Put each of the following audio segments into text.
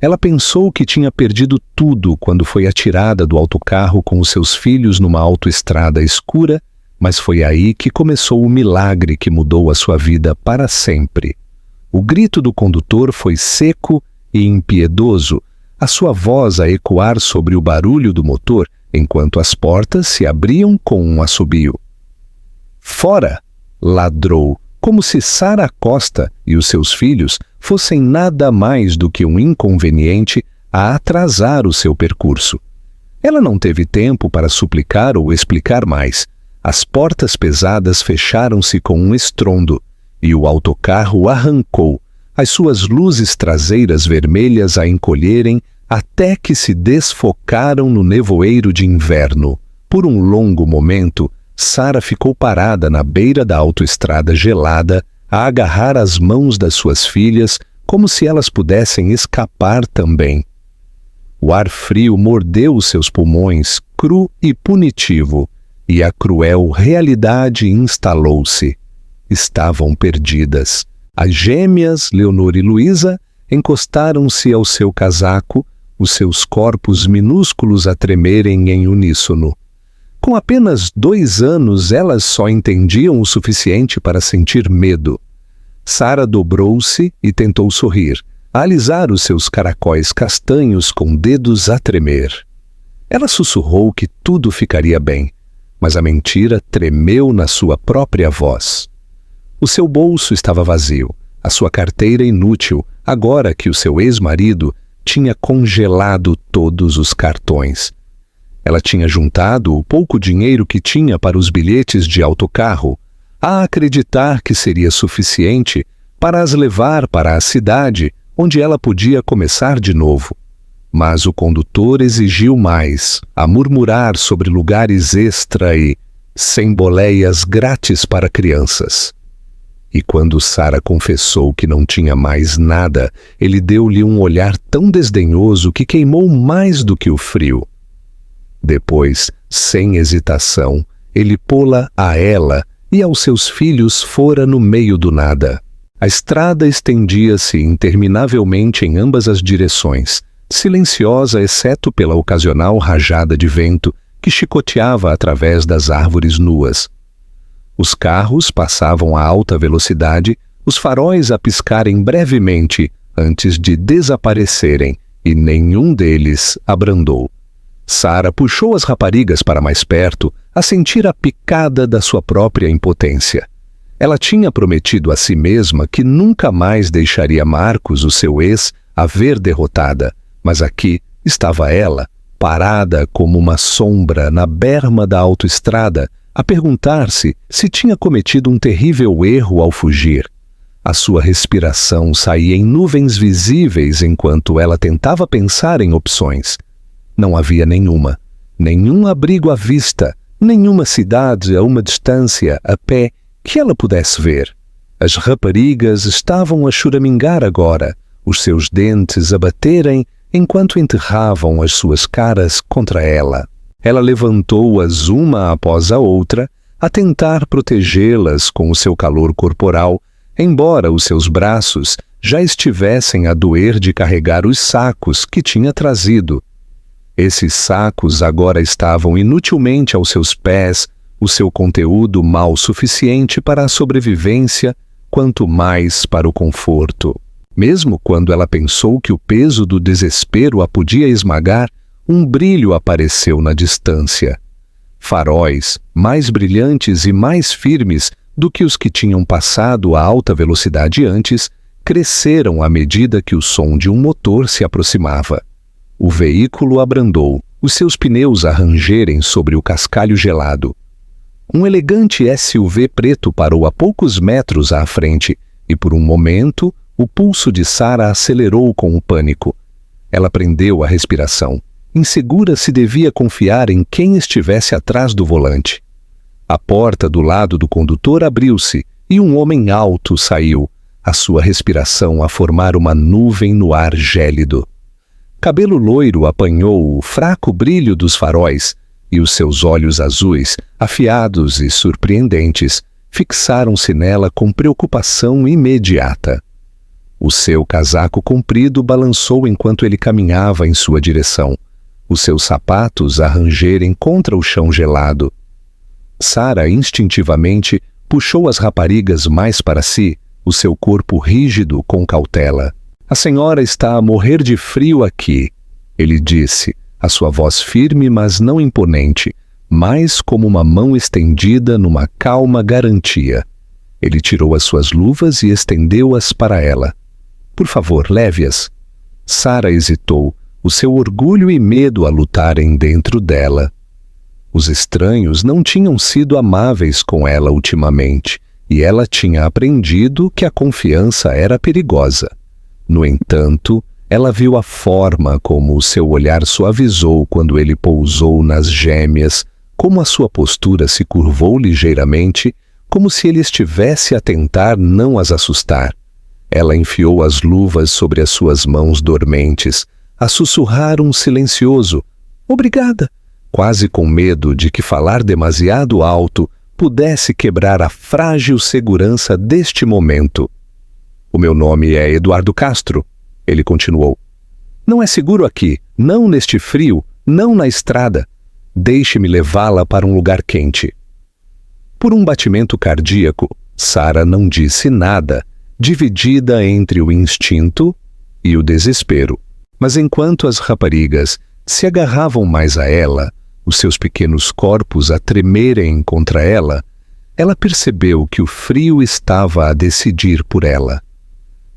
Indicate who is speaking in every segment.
Speaker 1: Ela pensou que tinha perdido tudo quando foi atirada do autocarro com os seus filhos numa autoestrada escura, mas foi aí que começou o milagre que mudou a sua vida para sempre. O grito do condutor foi seco e impiedoso, a sua voz a ecoar sobre o barulho do motor enquanto as portas se abriam com um assobio. "Fora!" ladrou, como se Sarah Costa e os seus filhos fossem nada mais do que um inconveniente a atrasar o seu percurso. Ela não teve tempo para suplicar ou explicar mais. As portas pesadas fecharam-se com um estrondo e o autocarro arrancou, as suas luzes traseiras vermelhas a encolherem até que se desfocaram no nevoeiro de inverno. Por um longo momento, Sarah ficou parada na beira da autoestrada gelada, a agarrar as mãos das suas filhas como se elas pudessem escapar também. O ar frio mordeu os seus pulmões, cru e punitivo, e a cruel realidade instalou-se. Estavam perdidas. As gêmeas, Leonor e Luísa, encostaram-se ao seu casaco, os seus corpos minúsculos a tremerem em uníssono. Com apenas 2 anos, elas só entendiam o suficiente para sentir medo. Sarah dobrou-se e tentou sorrir, a alisar os seus caracóis castanhos com dedos a tremer. Ela sussurrou que tudo ficaria bem, mas a mentira tremeu na sua própria voz. O seu bolso estava vazio, a sua carteira inútil, agora que o seu ex-marido tinha congelado todos os cartões. Ela tinha juntado o pouco dinheiro que tinha para os bilhetes de autocarro, a acreditar que seria suficiente para as levar para a cidade onde ela podia começar de novo. Mas o condutor exigiu mais, a murmurar sobre lugares extra e sem boleias grátis para crianças. E quando Sarah confessou que não tinha mais nada, ele deu-lhe um olhar tão desdenhoso que queimou mais do que o frio. Depois, sem hesitação, ele pô-la a ela e aos seus filhos fora no meio do nada. A estrada estendia-se interminavelmente em ambas as direções, silenciosa exceto pela ocasional rajada de vento que chicoteava através das árvores nuas. Os carros passavam a alta velocidade, os faróis a piscarem brevemente antes de desaparecerem, e nenhum deles abrandou. Sarah puxou as raparigas para mais perto, a sentir a picada da sua própria impotência. Ela tinha prometido a si mesma que nunca mais deixaria Marcos, o seu ex, a ver derrotada, mas aqui estava ela, parada como uma sombra na berma da autoestrada, a perguntar-se se tinha cometido um terrível erro ao fugir. A sua respiração saía em nuvens visíveis enquanto ela tentava pensar em opções. Não havia nenhuma, nenhum abrigo à vista, nenhuma cidade a uma distância, a pé, que ela pudesse ver. As raparigas estavam a choramingar agora, os seus dentes a baterem enquanto enterravam as suas caras contra ela. Ela levantou-as uma após a outra, a tentar protegê-las com o seu calor corporal, embora os seus braços já estivessem a doer de carregar os sacos que tinha trazido. Esses sacos agora estavam inutilmente aos seus pés, o seu conteúdo mal suficiente para a sobrevivência, quanto mais para o conforto. Mesmo quando ela pensou que o peso do desespero a podia esmagar, um brilho apareceu na distância. Faróis, mais brilhantes e mais firmes do que os que tinham passado a alta velocidade antes, cresceram à medida que o som de um motor se aproximava. O veículo abrandou, os seus pneus a rangerem sobre o cascalho gelado. Um elegante SUV preto parou a poucos metros à frente e, por um momento, o pulso de Sarah acelerou com o pânico. Ela prendeu a respiração, insegura se devia confiar em quem estivesse atrás do volante. A porta do lado do condutor abriu-se e um homem alto saiu, a sua respiração a formar uma nuvem no ar gélido. Cabelo loiro apanhou o fraco brilho dos faróis e os seus olhos azuis, afiados e surpreendentes, fixaram-se nela com preocupação imediata. O seu casaco comprido balançou enquanto ele caminhava em sua direção, os seus sapatos a rangerem contra o chão gelado. Sara instintivamente puxou as raparigas mais para si, o seu corpo rígido com cautela. "A senhora está a morrer de frio aqui", ele disse, a sua voz firme mas não imponente, mais como uma mão estendida numa calma garantia. Ele tirou as suas luvas e estendeu-as para ela. "Por favor, leve-as." Sara hesitou, o seu orgulho e medo a lutarem dentro dela. Os estranhos não tinham sido amáveis com ela ultimamente, e ela tinha aprendido que a confiança era perigosa. No entanto, ela viu a forma como o seu olhar suavizou quando ele pousou nas gêmeas, como a sua postura se curvou ligeiramente, como se ele estivesse a tentar não as assustar. Ela enfiou as luvas sobre as suas mãos dormentes, a sussurrar um silencioso "Obrigada", quase com medo de que falar demasiado alto pudesse quebrar a frágil segurança deste momento. "O meu nome é Eduardo Castro", ele continuou. "Não é seguro aqui, não neste frio, não na estrada. Deixe-me levá-la para um lugar quente." Por um batimento cardíaco, Sara não disse nada, dividida entre o instinto e o desespero. Mas enquanto as raparigas se agarravam mais a ela, os seus pequenos corpos a tremerem contra ela, ela percebeu que o frio estava a decidir por ela.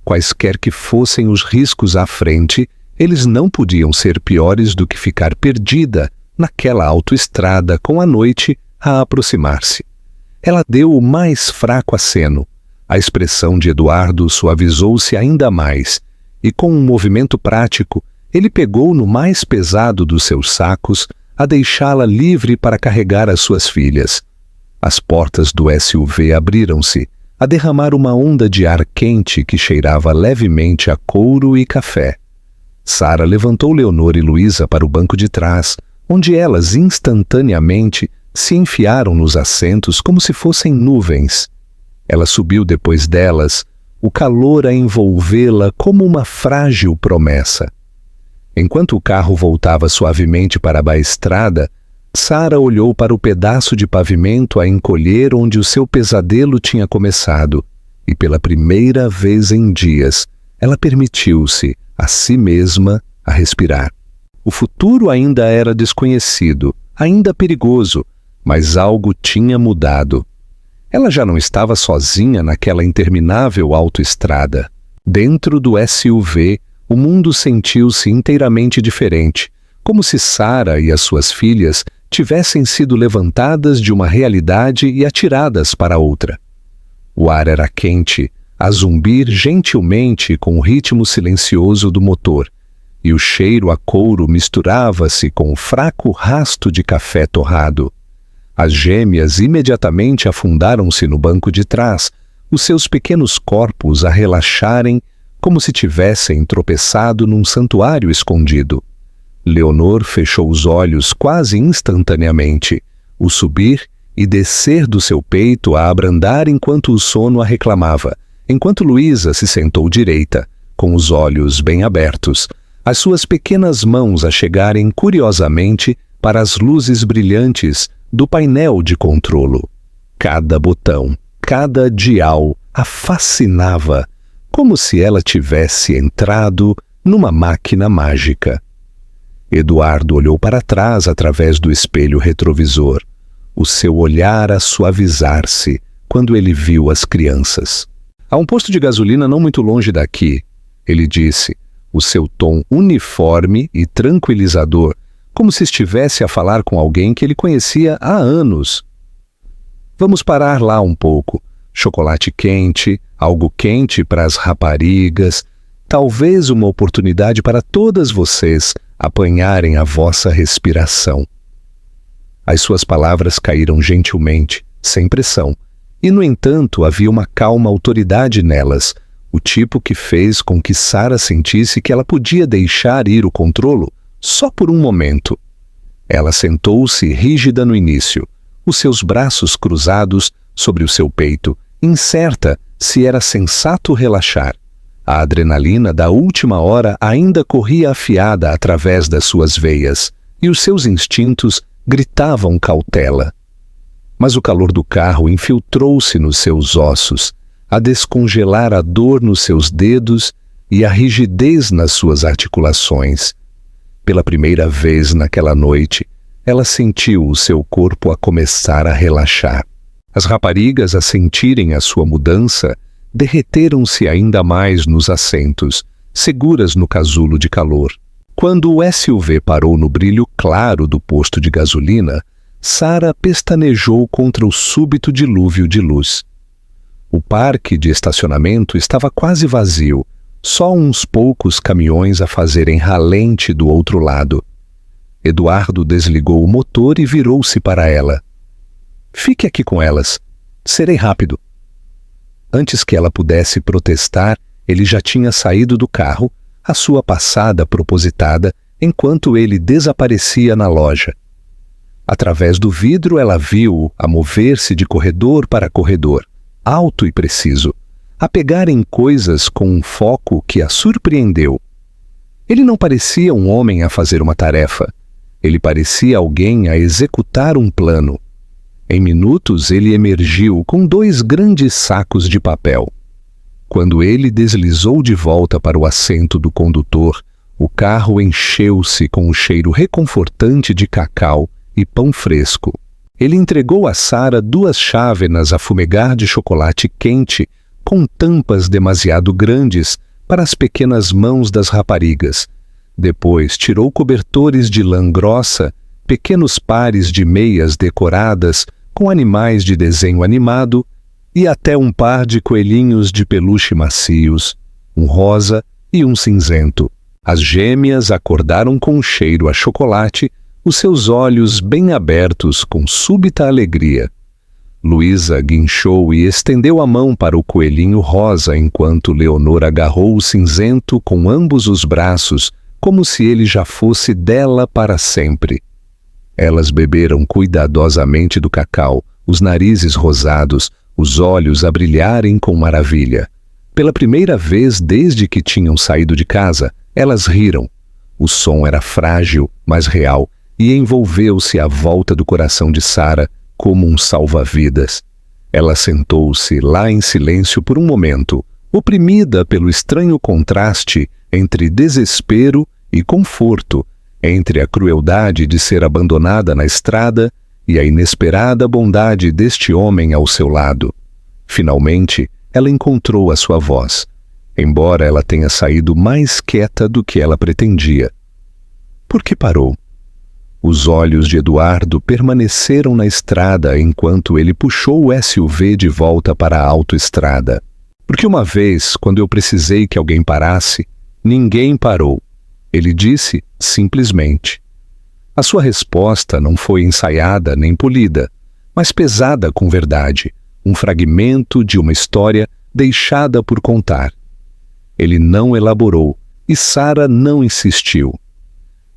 Speaker 1: Quaisquer que fossem os riscos à frente, eles não podiam ser piores do que ficar perdida naquela autoestrada com a noite a aproximar-se. Ela deu o mais fraco aceno. A expressão de Eduardo suavizou-se ainda mais, e com um movimento prático, ele pegou no mais pesado dos seus sacos, a deixá-la livre para carregar as suas filhas. As portas do SUV abriram-se, a derramar uma onda de ar quente que cheirava levemente a couro e café. Sara levantou Leonor e Luísa para o banco de trás, onde elas instantaneamente se enfiaram nos assentos como se fossem nuvens. Ela subiu depois delas, o calor a envolvê-la como uma frágil promessa. Enquanto o carro voltava suavemente para a estrada, Sara olhou para o pedaço de pavimento a encolher onde o seu pesadelo tinha começado, e pela primeira vez em dias, ela permitiu-se, a si mesma, a respirar. O futuro ainda era desconhecido, ainda perigoso, mas algo tinha mudado. Ela já não estava sozinha naquela interminável autoestrada. Dentro do SUV, o mundo sentiu-se inteiramente diferente, como se Sara e as suas filhas tivessem sido levantadas de uma realidade e atiradas para outra. O ar era quente, a zumbir gentilmente com o ritmo silencioso do motor, e o cheiro a couro misturava-se com o fraco rasto de café torrado. As gêmeas imediatamente afundaram-se no banco de trás, os seus pequenos corpos a relaxarem como se tivessem tropeçado num santuário escondido. Leonor fechou os olhos quase instantaneamente, o subir e descer do seu peito a abrandar enquanto o sono a reclamava, enquanto Luísa se sentou direita, com os olhos bem abertos, as suas pequenas mãos a chegarem curiosamente para as luzes brilhantes do painel de controlo. Cada botão, cada dial a fascinava, como se ela tivesse entrado numa máquina mágica. Eduardo olhou para trás através do espelho retrovisor, o seu olhar a suavizar-se quando ele viu as crianças. "Há um posto de gasolina não muito longe daqui", ele disse, o seu tom uniforme e tranquilizador, como se estivesse a falar com alguém que ele conhecia há anos. "Vamos parar lá um pouco. Chocolate quente, algo quente para as raparigas, talvez uma oportunidade para todas vocês apanharem a vossa respiração." As suas palavras caíram gentilmente, sem pressão, e, no entanto, havia uma calma autoridade nelas, o tipo que fez com que Sara sentisse que ela podia deixar ir o controlo só por um momento. Ela sentou-se rígida no início, os seus braços cruzados sobre o seu peito, incerta se era sensato relaxar. A adrenalina da última hora ainda corria afiada através das suas veias, e os seus instintos gritavam cautela. Mas o calor do carro infiltrou-se nos seus ossos, a descongelar a dor nos seus dedos e a rigidez nas suas articulações. Pela primeira vez naquela noite, ela sentiu o seu corpo a começar a relaxar. As raparigas, a sentirem a sua mudança, derreteram-se ainda mais nos assentos, seguras no casulo de calor. Quando o SUV parou no brilho claro do posto de gasolina, Sarah pestanejou contra o súbito dilúvio de luz. O parque de estacionamento estava quase vazio, só uns poucos caminhões a fazerem ralente do outro lado. Eduardo desligou o motor e virou-se para ela. Fique aqui com elas. Serei rápido. Antes que ela pudesse protestar, ele já tinha saído do carro, a sua passada propositada, enquanto ele desaparecia na loja. Através do vidro ela viu-o a mover-se de corredor para corredor, alto e preciso, a pegar em coisas com um foco que a surpreendeu. Ele não parecia um homem a fazer uma tarefa. Ele parecia alguém a executar um plano. Em minutos ele emergiu com 2 grandes sacos de papel. Quando ele deslizou de volta para o assento do condutor, o carro encheu-se com o cheiro reconfortante de cacau e pão fresco. Ele entregou a Sarah 2 chávenas a fumegar de chocolate quente com tampas demasiado grandes para as pequenas mãos das raparigas. Depois tirou cobertores de lã grossa, pequenos pares de meias decoradas com animais de desenho animado e até um par de coelhinhos de peluche macios, um rosa e um cinzento. As gêmeas acordaram com um cheiro a chocolate, os seus olhos bem abertos com súbita alegria. Luísa guinchou e estendeu a mão para o coelhinho rosa enquanto Leonor agarrou o cinzento com ambos os braços, como se ele já fosse dela para sempre. Elas beberam cuidadosamente do cacau, os narizes rosados, os olhos a brilharem com maravilha. Pela primeira vez desde que tinham saído de casa, elas riram. O som era frágil, mas real, e envolveu-se à volta do coração de Sarah como um salva-vidas. Ela sentou-se lá em silêncio por um momento, oprimida pelo estranho contraste entre desespero e conforto, entre a crueldade de ser abandonada na estrada e a inesperada bondade deste homem ao seu lado. Finalmente, ela encontrou a sua voz, embora ela tenha saído mais quieta do que ela pretendia. Por que parou? Os olhos de Eduardo permaneceram na estrada enquanto ele puxou o SUV de volta para a autoestrada. Porque uma vez, quando eu precisei que alguém parasse, ninguém parou. Ele disse simplesmente. A sua resposta não foi ensaiada nem polida, mas pesada com verdade, um fragmento de uma história deixada por contar. Ele não elaborou e Sarah não insistiu.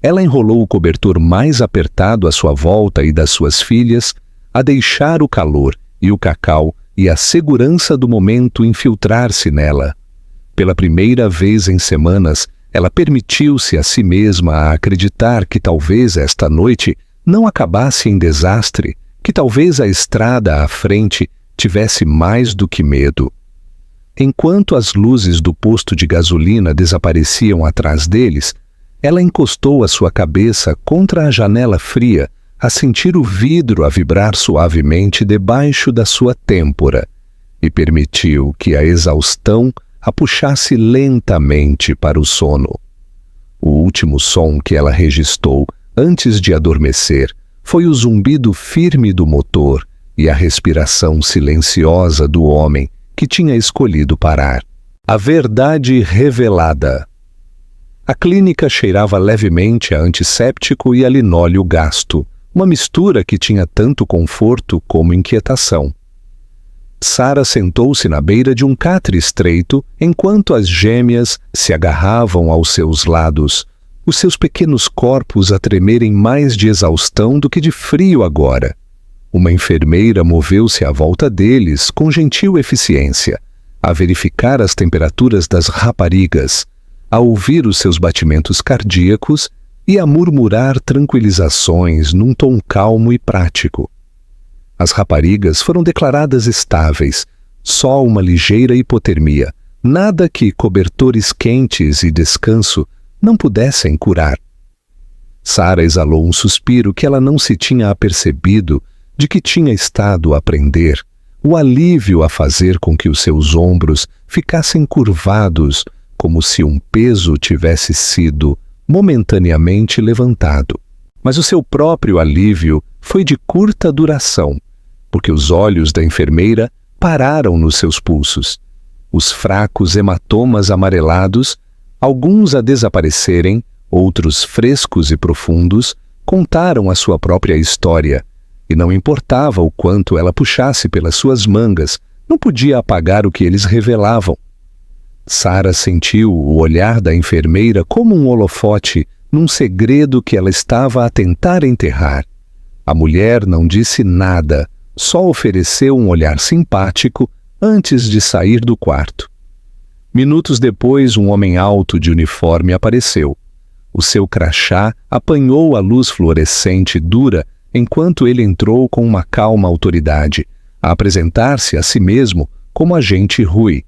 Speaker 1: Ela enrolou o cobertor mais apertado à sua volta e das suas filhas, a deixar o calor e o cacau e a segurança do momento infiltrar-se nela. Pela primeira vez em semanas, ela permitiu-se a si mesma a acreditar que talvez esta noite não acabasse em desastre, que talvez a estrada à frente tivesse mais do que medo. Enquanto as luzes do posto de gasolina desapareciam atrás deles, ela encostou a sua cabeça contra a janela fria, a sentir o vidro a vibrar suavemente debaixo da sua têmpora, e permitiu que a exaustão a puxasse lentamente para o sono. O último som que ela registrou antes de adormecer foi o zumbido firme do motor e a respiração silenciosa do homem que tinha escolhido parar. A verdade revelada. A clínica cheirava levemente a antisséptico e a linóleo gasto, uma mistura que tinha tanto conforto como inquietação. Sarah sentou-se na beira de um catre estreito enquanto as gêmeas se agarravam aos seus lados, os seus pequenos corpos a tremerem mais de exaustão do que de frio agora. Uma enfermeira moveu-se à volta deles com gentil eficiência, a verificar as temperaturas das raparigas, a ouvir os seus batimentos cardíacos e a murmurar tranquilizações num tom calmo e prático. As raparigas foram declaradas estáveis, só uma ligeira hipotermia, nada que cobertores quentes e descanso não pudessem curar. Sara exalou um suspiro que ela não se tinha apercebido de que tinha estado a aprender, o alívio a fazer com que os seus ombros ficassem curvados, como se um peso tivesse sido momentaneamente levantado. Mas o seu próprio alívio foi de curta duração, porque os olhos da enfermeira pararam nos seus pulsos. Os fracos hematomas amarelados, alguns a desaparecerem, outros frescos e profundos, contaram a sua própria história, e não importava o quanto ela puxasse pelas suas mangas, não podia apagar o que eles revelavam. Sara sentiu o olhar da enfermeira como um holofote num segredo que ela estava a tentar enterrar. A mulher não disse nada, só ofereceu um olhar simpático antes de sair do quarto. Minutos depois, um homem alto de uniforme apareceu. O seu crachá apanhou a luz fluorescente dura enquanto ele entrou com uma calma autoridade, a apresentar-se a si mesmo como agente Rui.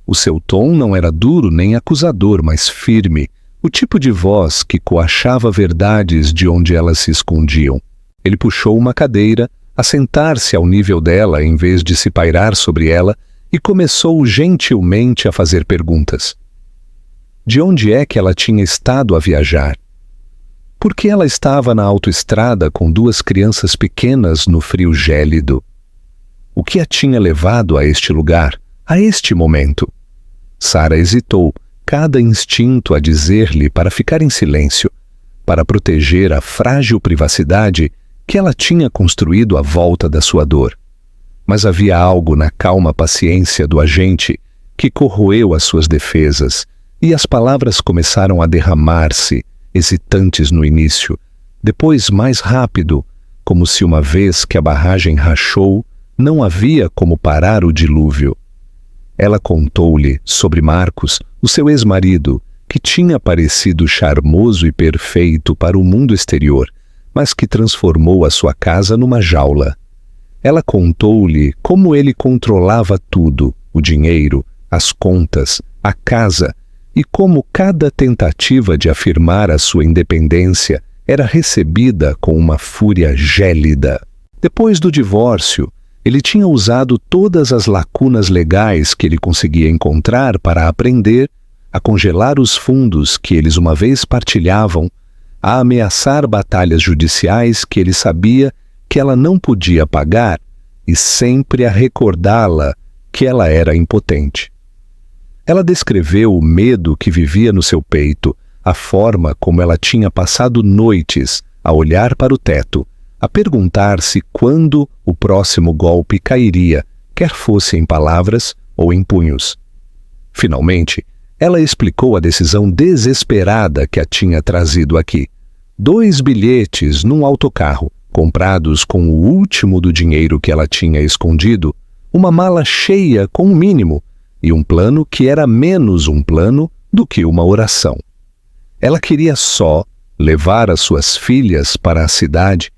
Speaker 1: O seu tom não era duro nem acusador, mas firme, o tipo de voz que coachava verdades de onde elas se escondiam. Ele puxou uma cadeira, a sentar-se ao nível dela em vez de se pairar sobre ela, e começou gentilmente a fazer perguntas. De onde é que ela tinha estado a viajar? Por que ela estava na autoestrada com 2 crianças pequenas no frio gélido? O que a tinha levado a este lugar, a este momento? Sara hesitou, cada instinto a dizer-lhe para ficar em silêncio, para proteger a frágil privacidade que ela tinha construído à volta da sua dor. Mas havia algo na calma paciência do agente que corroeu as suas defesas, e as palavras começaram a derramar-se, hesitantes no início, depois mais rápido, como se uma vez que a barragem rachou, não havia como parar o dilúvio. Ela contou-lhe sobre Marcos, o seu ex-marido, que tinha parecido charmoso e perfeito para o mundo exterior, mas que transformou a sua casa numa jaula. Ela contou-lhe como ele controlava tudo, o dinheiro, as contas, a casa, e como cada tentativa de afirmar a sua independência era recebida com uma fúria gélida. Depois do divórcio, ele tinha usado todas as lacunas legais que ele conseguia encontrar para aprender a congelar os fundos que eles uma vez partilhavam, a ameaçar batalhas judiciais que ele sabia que ela não podia pagar e sempre a recordá-la que ela era impotente. Ela descreveu o medo que vivia no seu peito, a forma como ela tinha passado noites a olhar para o teto, a perguntar-se quando o próximo golpe cairia, quer fosse em palavras ou em punhos. Finalmente, ela explicou a decisão desesperada que a tinha trazido aqui. 2 bilhetes num autocarro, comprados com o último do dinheiro que ela tinha escondido, uma mala cheia com o mínimo, e um plano que era menos um plano do que uma oração. Ela queria só levar as suas filhas para a cidade,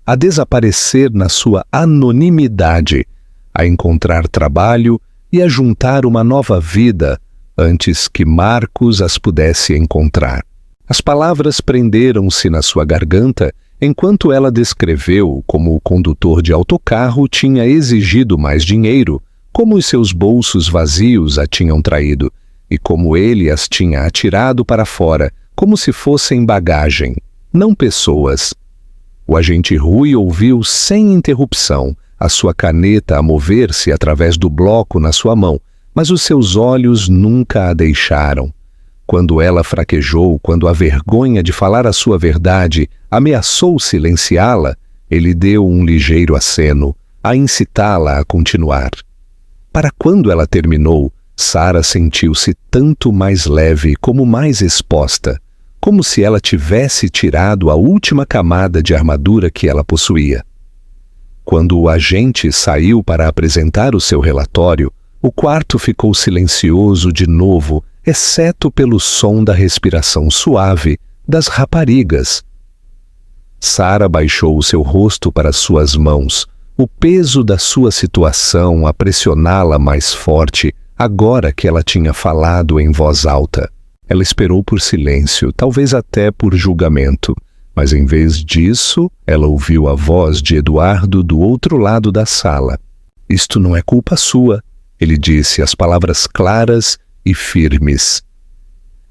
Speaker 1: a desaparecer na sua anonimidade, a encontrar trabalho e a juntar uma nova vida antes que Marcos as pudesse encontrar. As palavras prenderam-se na sua garganta enquanto ela descreveu como o condutor de autocarro tinha exigido mais dinheiro, como os seus bolsos vazios a tinham traído, e como ele as tinha atirado para fora, como se fossem bagagem, não pessoas. O agente Rui ouviu sem interrupção a sua caneta a mover-se através do bloco na sua mão, mas os seus olhos nunca a deixaram. Quando ela fraquejou, quando a vergonha de falar a sua verdade ameaçou silenciá-la, ele deu um ligeiro aceno, a incitá-la a continuar. Para quando ela terminou, Sara sentiu-se tanto mais leve como mais exposta, como se ela tivesse tirado a última camada de armadura que ela possuía. Quando o agente saiu para apresentar o seu relatório, O quarto ficou silencioso de novo, exceto pelo som da respiração suave das raparigas. Sara baixou o seu rosto para suas mãos, o peso da sua situação a pressioná-la mais forte, agora que ela tinha falado em voz alta. Ela esperou por silêncio, talvez até por julgamento, mas em vez disso, ela ouviu a voz de Eduardo do outro lado da sala. Isto não é culpa sua, ele disse, as palavras claras e firmes.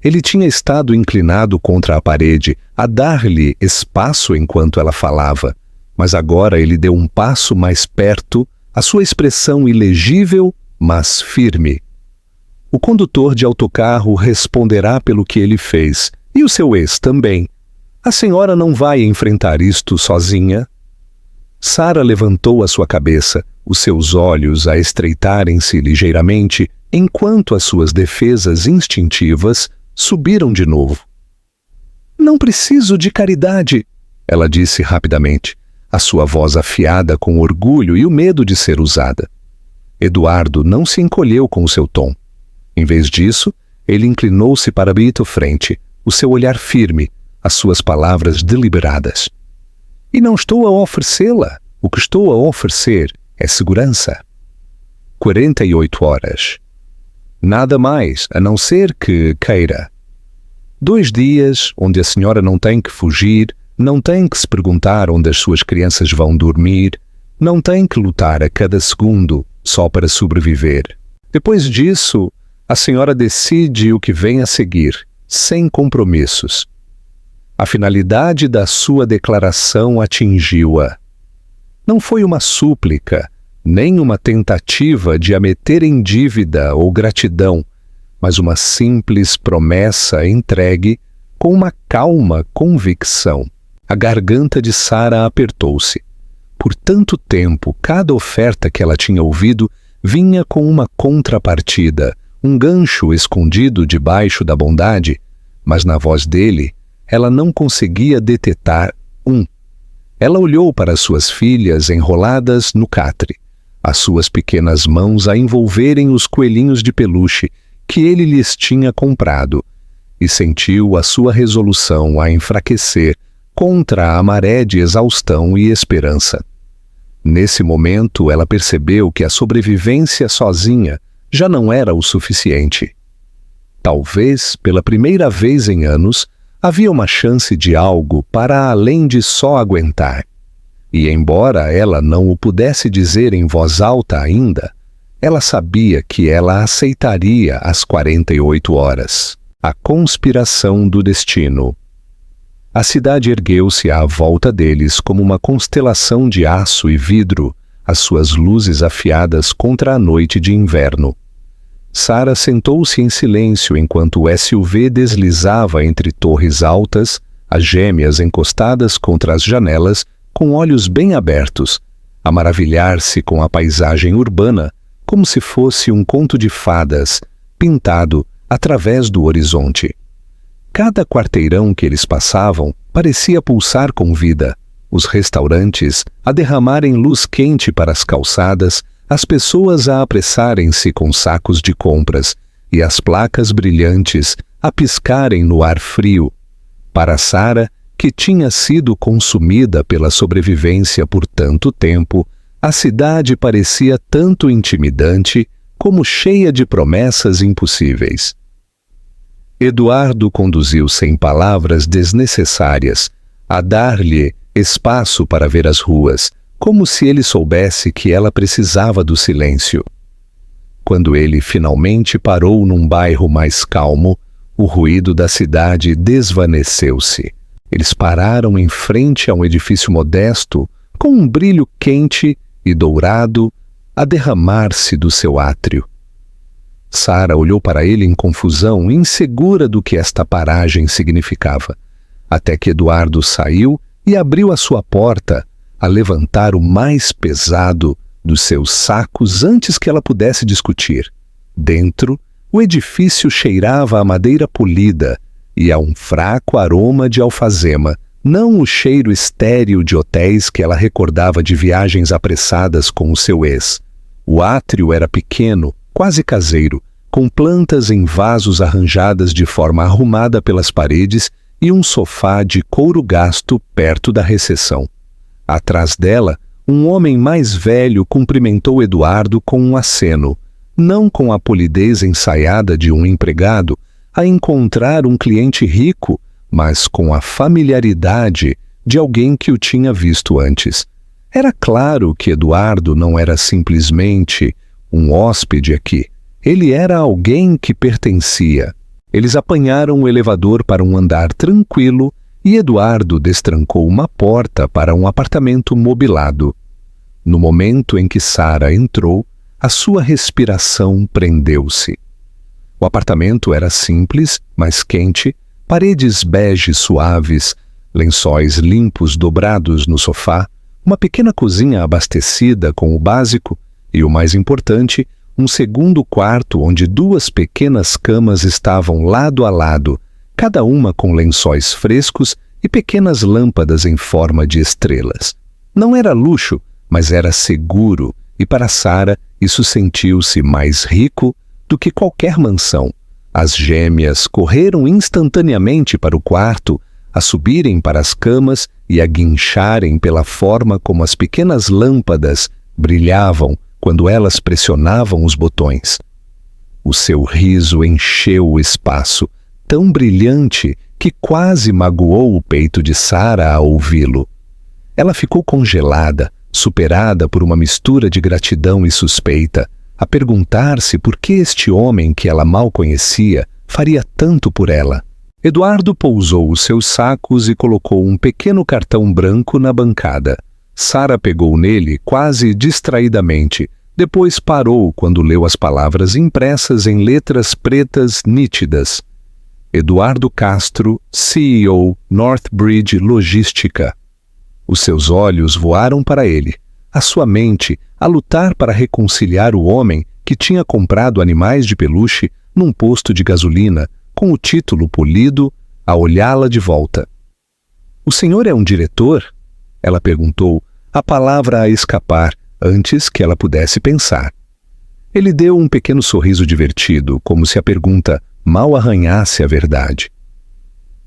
Speaker 1: Ele tinha estado inclinado contra a parede, a dar-lhe espaço enquanto ela falava, mas agora ele deu um passo mais perto, a sua expressão ilegível, mas firme. O condutor de autocarro responderá pelo que ele fez, e o seu ex também. A senhora não vai enfrentar isto sozinha? Sara levantou a sua cabeça, os seus olhos a estreitarem-se ligeiramente, enquanto as suas defesas instintivas subiram de novo. Não preciso de caridade, ela disse rapidamente, a sua voz afiada com orgulho e o medo de ser usada. Eduardo não se encolheu com o seu tom. Em vez disso, ele inclinou-se para Brito frente, o seu olhar firme, as suas palavras deliberadas. E não estou a oferecê-la. O que estou a oferecer é segurança. 48 horas. Nada mais, a não ser que queira. 2 dias onde a senhora não tem que fugir, não tem que se perguntar onde as suas crianças vão dormir, não tem que lutar a cada segundo só para sobreviver. Depois disso, a senhora decide o que vem a seguir, sem compromissos. A finalidade da sua declaração atingiu-a. Não foi uma súplica, nem uma tentativa de a meter em dívida ou gratidão, mas uma simples promessa entregue com uma calma convicção. A garganta de Sara apertou-se. Por tanto tempo, cada oferta que ela tinha ouvido vinha com uma contrapartida, um gancho escondido debaixo da bondade, mas na voz dele, ela não conseguia detetar um. Ela olhou para suas filhas enroladas no catre, as suas pequenas mãos a envolverem os coelhinhos de peluche que ele lhes tinha comprado, e sentiu a sua resolução a enfraquecer contra a maré de exaustão e esperança. Nesse momento, ela percebeu que a sobrevivência sozinha já não era o suficiente. Talvez, pela primeira vez em anos, havia uma chance de algo para além de só aguentar. E embora ela não o pudesse dizer em voz alta ainda, ela sabia que ela aceitaria as 48 horas. A conspiração do destino. A cidade ergueu-se à volta deles como uma constelação de aço e vidro, as suas luzes afiadas contra a noite de inverno. Sara sentou-se em silêncio enquanto o SUV deslizava entre torres altas, as gêmeas encostadas contra as janelas, com olhos bem abertos, a maravilhar-se com a paisagem urbana, como se fosse um conto de fadas, pintado através do horizonte. Cada quarteirão que eles passavam parecia pulsar com vida, os restaurantes a derramarem luz quente para as calçadas, as pessoas a apressarem-se com sacos de compras e as placas brilhantes a piscarem no ar frio. Para Sara, que tinha sido consumida pela sobrevivência por tanto tempo, a cidade parecia tanto intimidante como cheia de promessas impossíveis. Eduardo conduziu sem palavras desnecessárias, a dar-lhe espaço para ver as ruas, como se ele soubesse que ela precisava do silêncio. Quando ele finalmente parou num bairro mais calmo, o ruído da cidade desvaneceu-se. Eles pararam em frente a um edifício modesto, com um brilho quente e dourado a derramar-se do seu átrio. Sara olhou para ele em confusão, insegura do que esta paragem significava, até que Eduardo saiu e abriu a sua porta, a levantar o mais pesado dos seus sacos antes que ela pudesse discutir. Dentro, o edifício cheirava a madeira polida e a um fraco aroma de alfazema, não o cheiro estéril de hotéis que ela recordava de viagens apressadas com o seu ex. O átrio era pequeno, quase caseiro, com plantas em vasos arranjadas de forma arrumada pelas paredes e um sofá de couro gasto perto da recepção. Atrás dela, um homem mais velho cumprimentou Eduardo com um aceno, não com a polidez ensaiada de um empregado a encontrar um cliente rico, mas com a familiaridade de alguém que o tinha visto antes. Era claro que Eduardo não era simplesmente um hóspede aqui. Ele era alguém que pertencia. Eles apanharam o elevador para um andar tranquilo e Eduardo destrancou uma porta para um apartamento mobilado. No momento em que Sara entrou, a sua respiração prendeu-se. O apartamento era simples, mas quente, paredes bege suaves, lençóis limpos dobrados no sofá, uma pequena cozinha abastecida com o básico e, o mais importante, um segundo quarto onde 2 pequenas camas estavam lado a lado, cada uma com lençóis frescos e pequenas lâmpadas em forma de estrelas. Não era luxo, mas era seguro, e para Sara isso sentiu-se mais rico do que qualquer mansão. As gêmeas correram instantaneamente para o quarto, a subirem para as camas e a guincharem pela forma como as pequenas lâmpadas brilhavam quando elas pressionavam os botões. O seu riso encheu o espaço, tão brilhante que quase magoou o peito de Sara ao ouvi-lo. Ela ficou congelada, superada por uma mistura de gratidão e suspeita, a perguntar-se por que este homem que ela mal conhecia faria tanto por ela. Eduardo pousou os seus sacos e colocou um pequeno cartão branco na bancada. Sara pegou nele quase distraidamente, depois parou quando leu as palavras impressas em letras pretas nítidas. Eduardo Castro, CEO, Northbridge Logística. Os seus olhos voaram para ele, a sua mente a lutar para reconciliar o homem que tinha comprado animais de peluche num posto de gasolina, com o título polido, a olhá-la de volta. "O senhor é um diretor?" ela perguntou, a palavra a escapar antes que ela pudesse pensar. Ele deu um pequeno sorriso divertido, como se a pergunta mal arranhasse a verdade.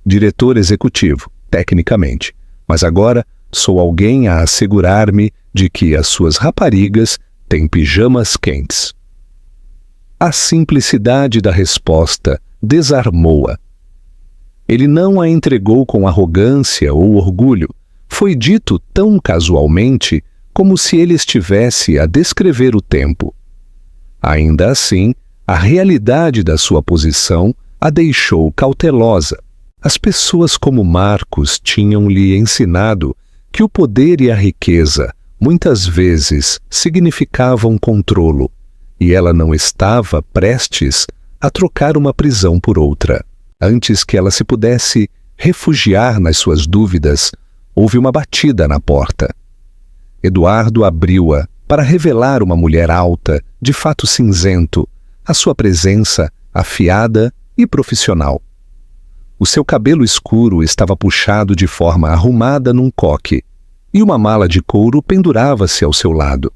Speaker 1: "Diretor executivo, tecnicamente, mas agora sou alguém a assegurar-me de que as suas raparigas têm pijamas quentes." A simplicidade da resposta desarmou-a. Ele não a entregou com arrogância ou orgulho. Foi dito tão casualmente como se ele estivesse a descrever o tempo. Ainda assim, a realidade da sua posição a deixou cautelosa. As pessoas como Marcos tinham-lhe ensinado que o poder e a riqueza muitas vezes significavam controlo, e ela não estava prestes a trocar uma prisão por outra. Antes que ela se pudesse refugiar nas suas dúvidas, houve uma batida na porta. Eduardo abriu-a para revelar uma mulher alta, de fato cinzento, a sua presença afiada e profissional. O seu cabelo escuro estava puxado de forma arrumada num coque, e uma mala de couro pendurava-se ao seu lado.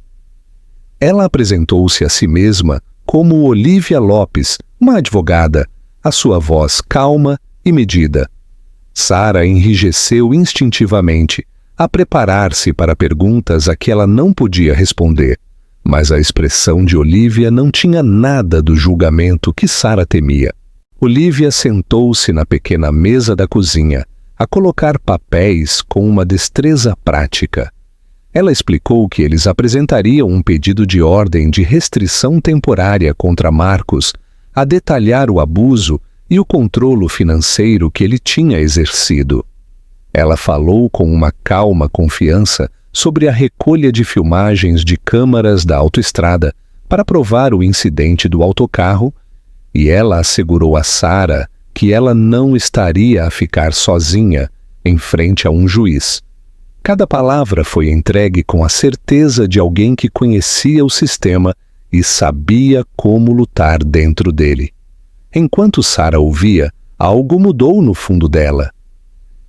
Speaker 1: Ela apresentou-se a si mesma como Olívia Lopes, uma advogada, a sua voz calma e medida. Sara enrijeceu instintivamente, a preparar-se para perguntas a que ela não podia responder, mas a expressão de Olívia não tinha nada do julgamento que Sara temia. Olívia sentou-se na pequena mesa da cozinha, a colocar papéis com uma destreza prática. Ela explicou que eles apresentariam um pedido de ordem de restrição temporária contra Marcos, a detalhar o abuso e o controlo financeiro que ele tinha exercido. Ela falou com uma calma confiança sobre a recolha de filmagens de câmaras da autoestrada para provar o incidente do autocarro, e ela assegurou a Sara que ela não estaria a ficar sozinha em frente a um juiz. Cada palavra foi entregue com a certeza de alguém que conhecia o sistema e sabia como lutar dentro dele. Enquanto Sara ouvia, algo mudou no fundo dela.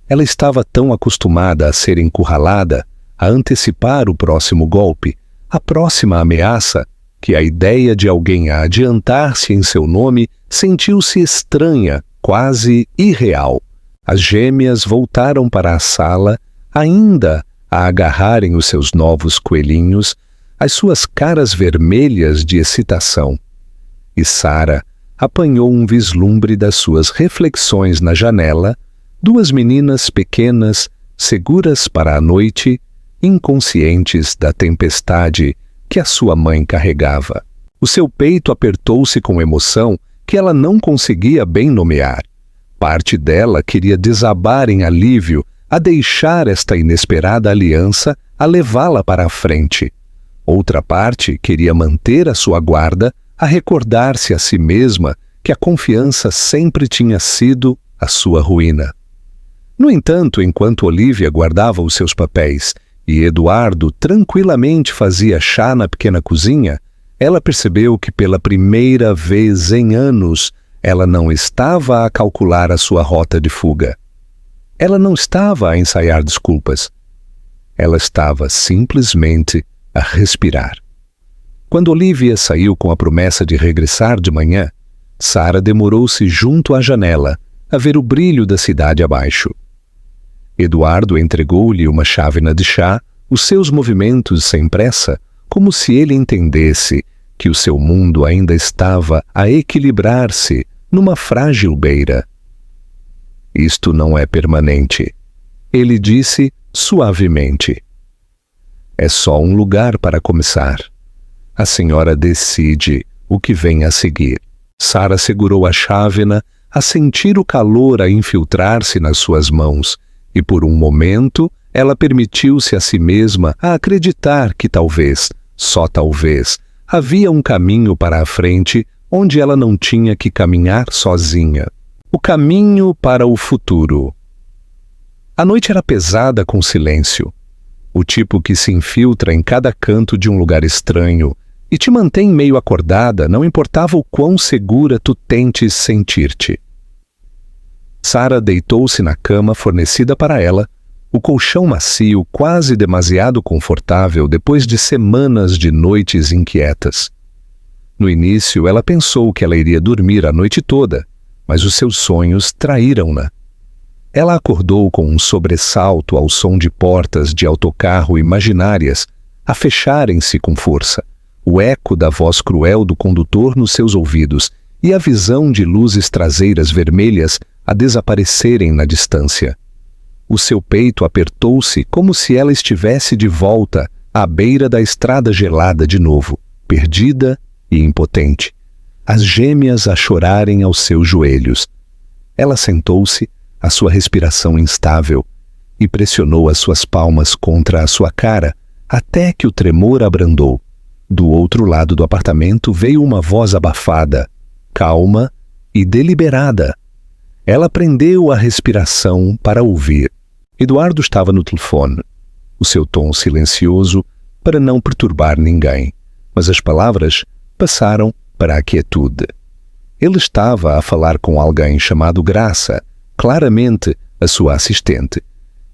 Speaker 1: Ela estava tão acostumada a ser encurralada, a antecipar o próximo golpe, a próxima ameaça, que a ideia de alguém a adiantar-se em seu nome sentiu-se estranha, quase irreal. As gêmeas voltaram para a sala, ainda a agarrarem os seus novos coelhinhos, as suas caras vermelhas de excitação. E Sara apanhou um vislumbre das suas reflexões na janela, duas meninas pequenas, seguras para a noite, inconscientes da tempestade que a sua mãe carregava. O seu peito apertou-se com emoção que ela não conseguia bem nomear. Parte dela queria desabar em alívio a deixar esta inesperada aliança a levá-la para a frente. Outra parte queria manter a sua guarda, a recordar-se a si mesma que a confiança sempre tinha sido a sua ruína. No entanto, enquanto Olivia guardava os seus papéis e Eduardo tranquilamente fazia chá na pequena cozinha, ela percebeu que pela primeira vez em anos ela não estava a calcular a sua rota de fuga. Ela não estava a ensaiar desculpas. Ela estava simplesmente a respirar. Quando Olivia saiu com a promessa de regressar de manhã, Sara demorou-se junto à janela, a ver o brilho da cidade abaixo. Eduardo entregou-lhe uma chávena de chá, os seus movimentos sem pressa, como se ele entendesse que o seu mundo ainda estava a equilibrar-se numa frágil beira. Isto não é permanente, ele disse suavemente. É só um lugar para começar. A senhora decide o que vem a seguir. Sara segurou a chávena, a sentir o calor a infiltrar-se nas suas mãos, e por um momento ela permitiu-se a si mesma a acreditar que talvez, só talvez, havia um caminho para a frente onde ela não tinha que caminhar sozinha. O caminho para o futuro. A noite era pesada com silêncio, o tipo que se infiltra em cada canto de um lugar estranho e te mantém meio acordada, não importava o quão segura tu tentes sentir-te. Sara deitou-se na cama fornecida para ela, o colchão macio quase demasiado confortável depois de semanas de noites inquietas. No início, ela pensou que ela iria dormir a noite toda, mas os seus sonhos traíram-na. Ela acordou com um sobressalto ao som de portas de autocarro imaginárias a fecharem-se com força, o eco da voz cruel do condutor nos seus ouvidos e a visão de luzes traseiras vermelhas a desaparecerem na distância. O seu peito apertou-se como se ela estivesse de volta à beira da estrada gelada de novo, perdida e impotente, as gêmeas a chorarem aos seus joelhos. Ela sentou-se, a sua respiração instável, e pressionou as suas palmas contra a sua cara até que o tremor abrandou. Do outro lado do apartamento veio uma voz abafada, calma e deliberada. Ela prendeu a respiração para ouvir. Eduardo estava no telefone, o seu tom silencioso para não perturbar ninguém, mas as palavras passaram para a quietude. Ele estava a falar com alguém chamado Graça, claramente a sua assistente,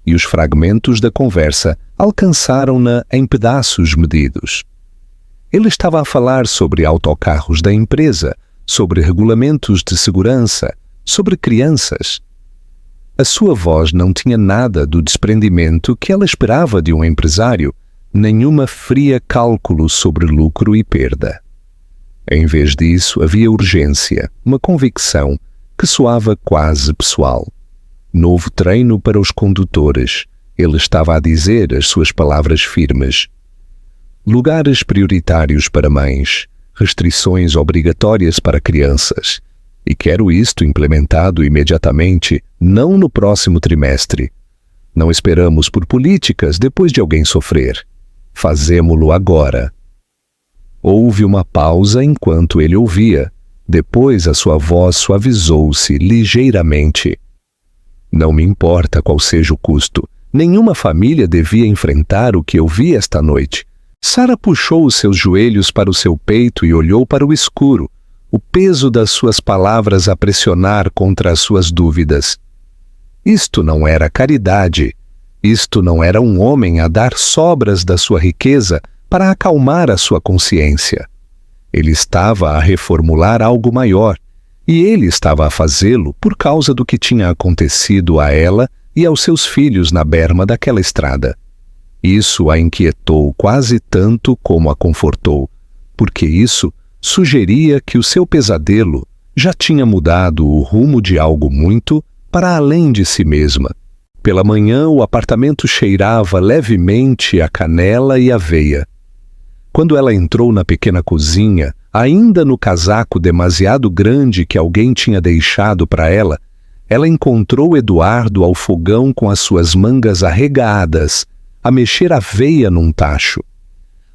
Speaker 1: e os fragmentos da conversa alcançaram-na em pedaços medidos. Ele estava a falar sobre autocarros da empresa, sobre regulamentos de segurança, sobre crianças. A sua voz não tinha nada do desprendimento que ela esperava de um empresário, nenhuma fria cálculo sobre lucro e perda. Em vez disso, havia urgência, uma convicção que soava quase pessoal. Novo treino para os condutores. Ele estava a dizer as suas palavras firmes. Lugares prioritários para mães, restrições obrigatórias para crianças. E quero isto implementado imediatamente, não no próximo trimestre. Não esperamos por políticas depois de alguém sofrer. Fazemo-lo agora. Houve uma pausa enquanto ele ouvia. Depois a sua voz suavizou-se ligeiramente. Não me importa qual seja o custo. Nenhuma família devia enfrentar o que eu vi esta noite. Sara puxou os seus joelhos para o seu peito e olhou para o escuro, o peso das suas palavras a pressionar contra as suas dúvidas. Isto não era caridade. Isto não era um homem a dar sobras da sua riqueza para acalmar a sua consciência. Ele estava a reformular algo maior, e ele estava a fazê-lo por causa do que tinha acontecido a ela e aos seus filhos na berma daquela estrada. Isso a inquietou quase tanto como a confortou, porque isso sugeria que o seu pesadelo já tinha mudado o rumo de algo muito para além de si mesma. Pela manhã, o apartamento cheirava levemente a canela e aveia. Quando ela entrou na pequena cozinha, ainda no casaco demasiado grande que alguém tinha deixado para ela encontrou Eduardo ao fogão com as suas mangas arregadas, a mexer aveia num tacho.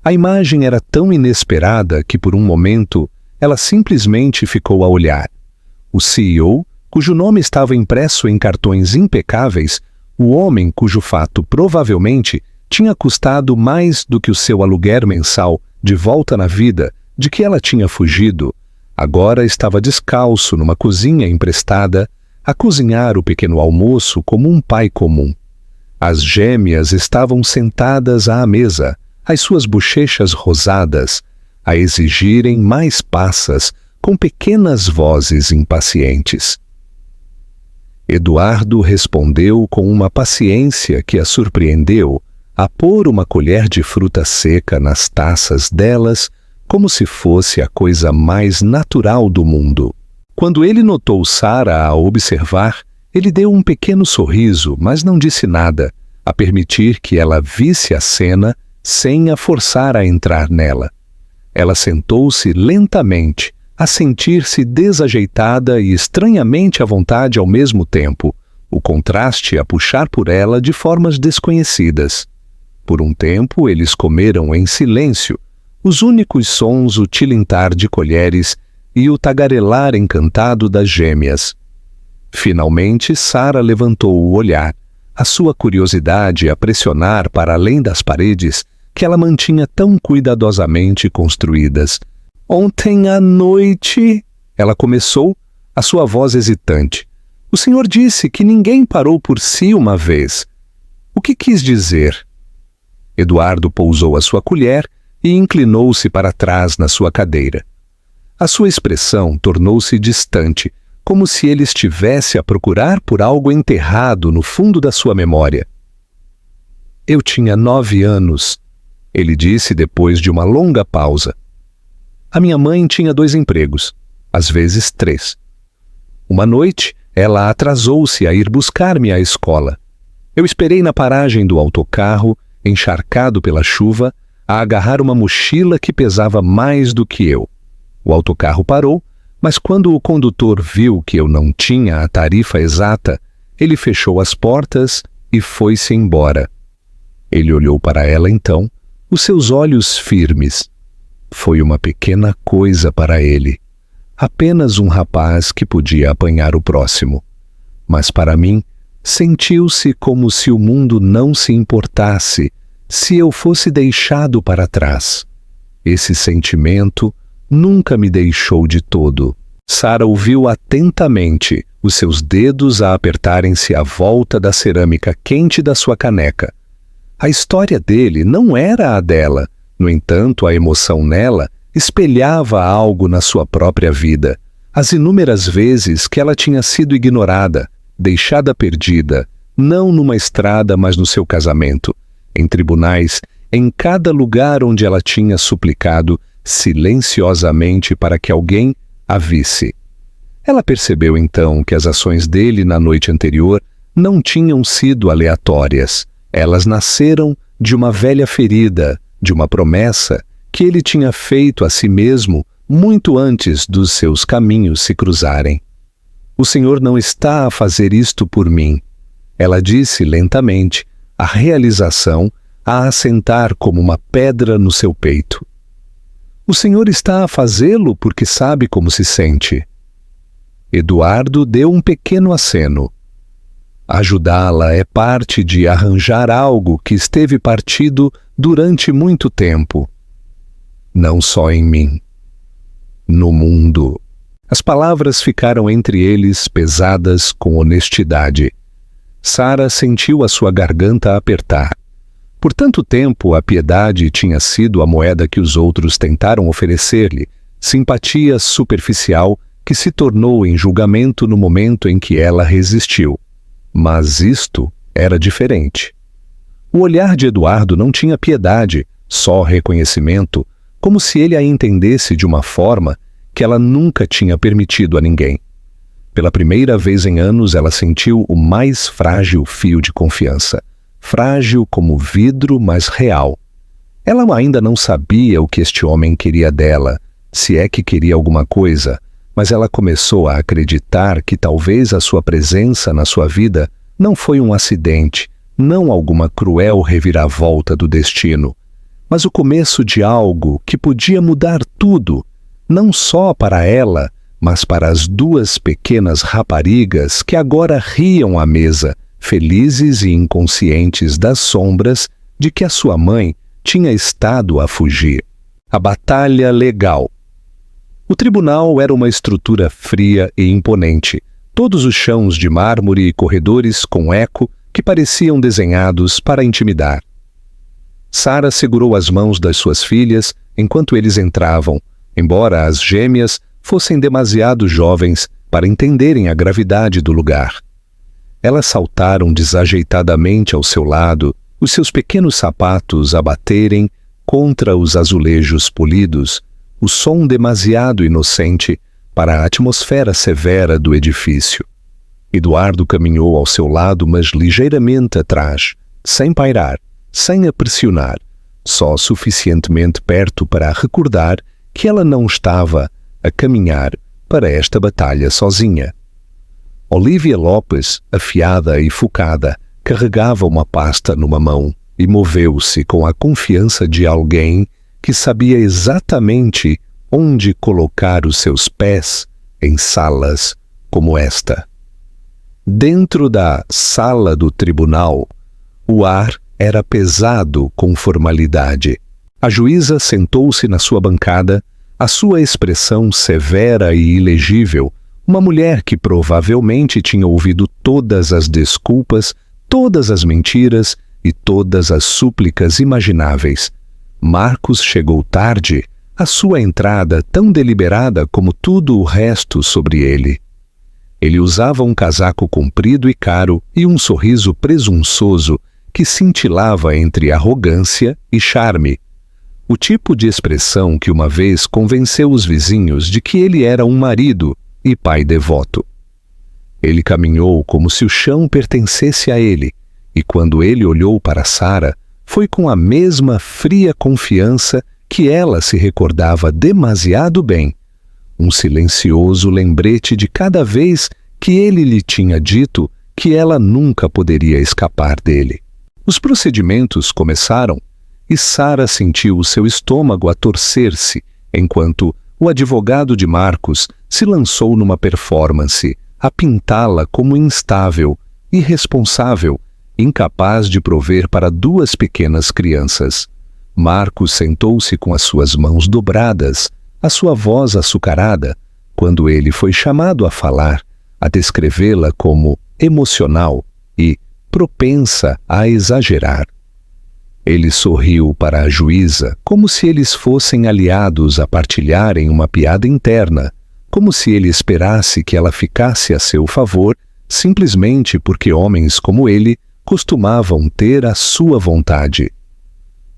Speaker 1: A imagem era tão inesperada que, por um momento, ela simplesmente ficou a olhar. O CEO, cujo nome estava impresso em cartões impecáveis, o homem cujo fato provavelmente tinha custado mais do que o seu aluguer mensal de volta na vida de que ela tinha fugido, agora estava descalço numa cozinha emprestada a cozinhar o pequeno almoço como um pai comum. As gêmeas estavam sentadas à mesa, as suas bochechas rosadas, a exigirem mais passas com pequenas vozes impacientes. Eduardo respondeu com uma paciência que a surpreendeu, a pôr uma colher de fruta seca nas taças delas, como se fosse a coisa mais natural do mundo. Quando ele notou Sara a observar, ele deu um pequeno sorriso, mas não disse nada, a permitir que ela visse a cena sem a forçar a entrar nela. Ela sentou-se lentamente, a sentir-se desajeitada e estranhamente à vontade ao mesmo tempo, o contraste a puxar por ela de formas desconhecidas. Por um tempo eles comeram em silêncio, os únicos sons o tilintar de colheres e o tagarelar encantado das gêmeas. Finalmente Sara levantou o olhar, a sua curiosidade a pressionar para além das paredes que ela mantinha tão cuidadosamente construídas. Ontem à noite, ela começou, a sua voz hesitante. O senhor disse que ninguém parou por si uma vez. O que quis dizer? Eduardo pousou a sua colher e inclinou-se para trás na sua cadeira. A sua expressão tornou-se distante, como se ele estivesse a procurar por algo enterrado no fundo da sua memória. Eu tinha 9 anos, ele disse depois de uma longa pausa. A minha mãe tinha 2 empregos, às vezes 3. Uma noite, ela atrasou-se a ir buscar-me à escola. Eu esperei na paragem do autocarro, encharcado pela chuva, a agarrar uma mochila que pesava mais do que eu. O autocarro parou, mas quando o condutor viu que eu não tinha a tarifa exata, ele fechou as portas e foi-se embora. Ele olhou para ela então, os seus olhos firmes. Foi uma pequena coisa para ele, apenas um rapaz que podia apanhar o próximo. Mas para mim, sentiu-se como se o mundo não se importasse se eu fosse deixado para trás. Esse sentimento nunca me deixou de todo. Sara ouviu atentamente, os seus dedos a apertarem-se à volta da cerâmica quente da sua caneca. A história dele não era a dela. No entanto, a emoção nela espelhava algo na sua própria vida. As inúmeras vezes que ela tinha sido ignorada, deixada perdida, não numa estrada, mas no seu casamento, em tribunais, em cada lugar onde ela tinha suplicado silenciosamente para que alguém a visse. Ela percebeu então que as ações dele na noite anterior não tinham sido aleatórias. Elas nasceram de uma velha ferida, de uma promessa que ele tinha feito a si mesmo muito antes dos seus caminhos se cruzarem. O Senhor não está a fazer isto por mim. Ela disse lentamente, a realização a assentar como uma pedra no seu peito. O Senhor está a fazê-lo porque sabe como se sente. Eduardo deu um pequeno aceno. Ajudá-la é parte de arranjar algo que esteve partido durante muito tempo. Não só em mim. No mundo. As palavras ficaram entre eles pesadas com honestidade. Sara sentiu a sua garganta apertar. Por tanto tempo, a piedade tinha sido a moeda que os outros tentaram oferecer-lhe, simpatia superficial que se tornou em julgamento no momento em que ela resistiu. Mas isto era diferente. O olhar de Eduardo não tinha piedade, só reconhecimento, como se ele a entendesse de uma forma que ela nunca tinha permitido a ninguém. Pela primeira vez em anos, ela sentiu o mais frágil fio de confiança. Frágil como vidro, mas real. Ela ainda não sabia o que este homem queria dela, se é que queria alguma coisa, mas ela começou a acreditar que talvez a sua presença na sua vida não foi um acidente, não alguma cruel reviravolta do destino, mas o começo de algo que podia mudar tudo, não só para ela, mas para as duas pequenas raparigas que agora riam à mesa, felizes e inconscientes das sombras de que a sua mãe tinha estado a fugir. A batalha legal. O tribunal era uma estrutura fria e imponente, todos os chãos de mármore e corredores com eco que pareciam desenhados para intimidar. Sara segurou as mãos das suas filhas enquanto eles entravam, embora as gêmeas fossem demasiado jovens para entenderem a gravidade do lugar. Elas saltaram desajeitadamente ao seu lado, os seus pequenos sapatos a baterem contra os azulejos polidos, o som demasiado inocente para a atmosfera severa do edifício. Eduardo caminhou ao seu lado, mas ligeiramente atrás, sem pairar, sem a pressionar, só suficientemente perto para recordar que ela não estava a caminhar para esta batalha sozinha. Olivia Lopes, afiada e focada, carregava uma pasta numa mão e moveu-se com a confiança de alguém que sabia exatamente onde colocar os seus pés em salas como esta. Dentro da sala do tribunal, o ar era pesado com formalidade. A juíza sentou-se na sua bancada, a sua expressão severa e ilegível, uma mulher que provavelmente tinha ouvido todas as desculpas, todas as mentiras e todas as súplicas imagináveis. Marcos chegou tarde, a sua entrada tão deliberada como tudo o resto sobre ele. Ele usava um casaco comprido e caro e um sorriso presunçoso que cintilava entre arrogância e charme. O tipo de expressão que uma vez convenceu os vizinhos de que ele era um marido e pai devoto. Ele caminhou como se o chão pertencesse a ele, e quando ele olhou para Sara, foi com a mesma fria confiança que ela se recordava demasiado bem, um silencioso lembrete de cada vez que ele lhe tinha dito que ela nunca poderia escapar dele. Os procedimentos começaram e Sara sentiu o seu estômago a torcer-se enquanto o advogado de Marcos se lançou numa performance, a pintá-la como instável, irresponsável, incapaz de prover para duas pequenas crianças. Marcos sentou-se com as suas mãos dobradas, a sua voz açucarada, quando ele foi chamado a falar, a descrevê-la como emocional e propensa a exagerar. Ele sorriu para a juíza, como se eles fossem aliados a partilharem uma piada interna, como se ele esperasse que ela ficasse a seu favor, simplesmente porque homens como ele costumavam ter a sua vontade.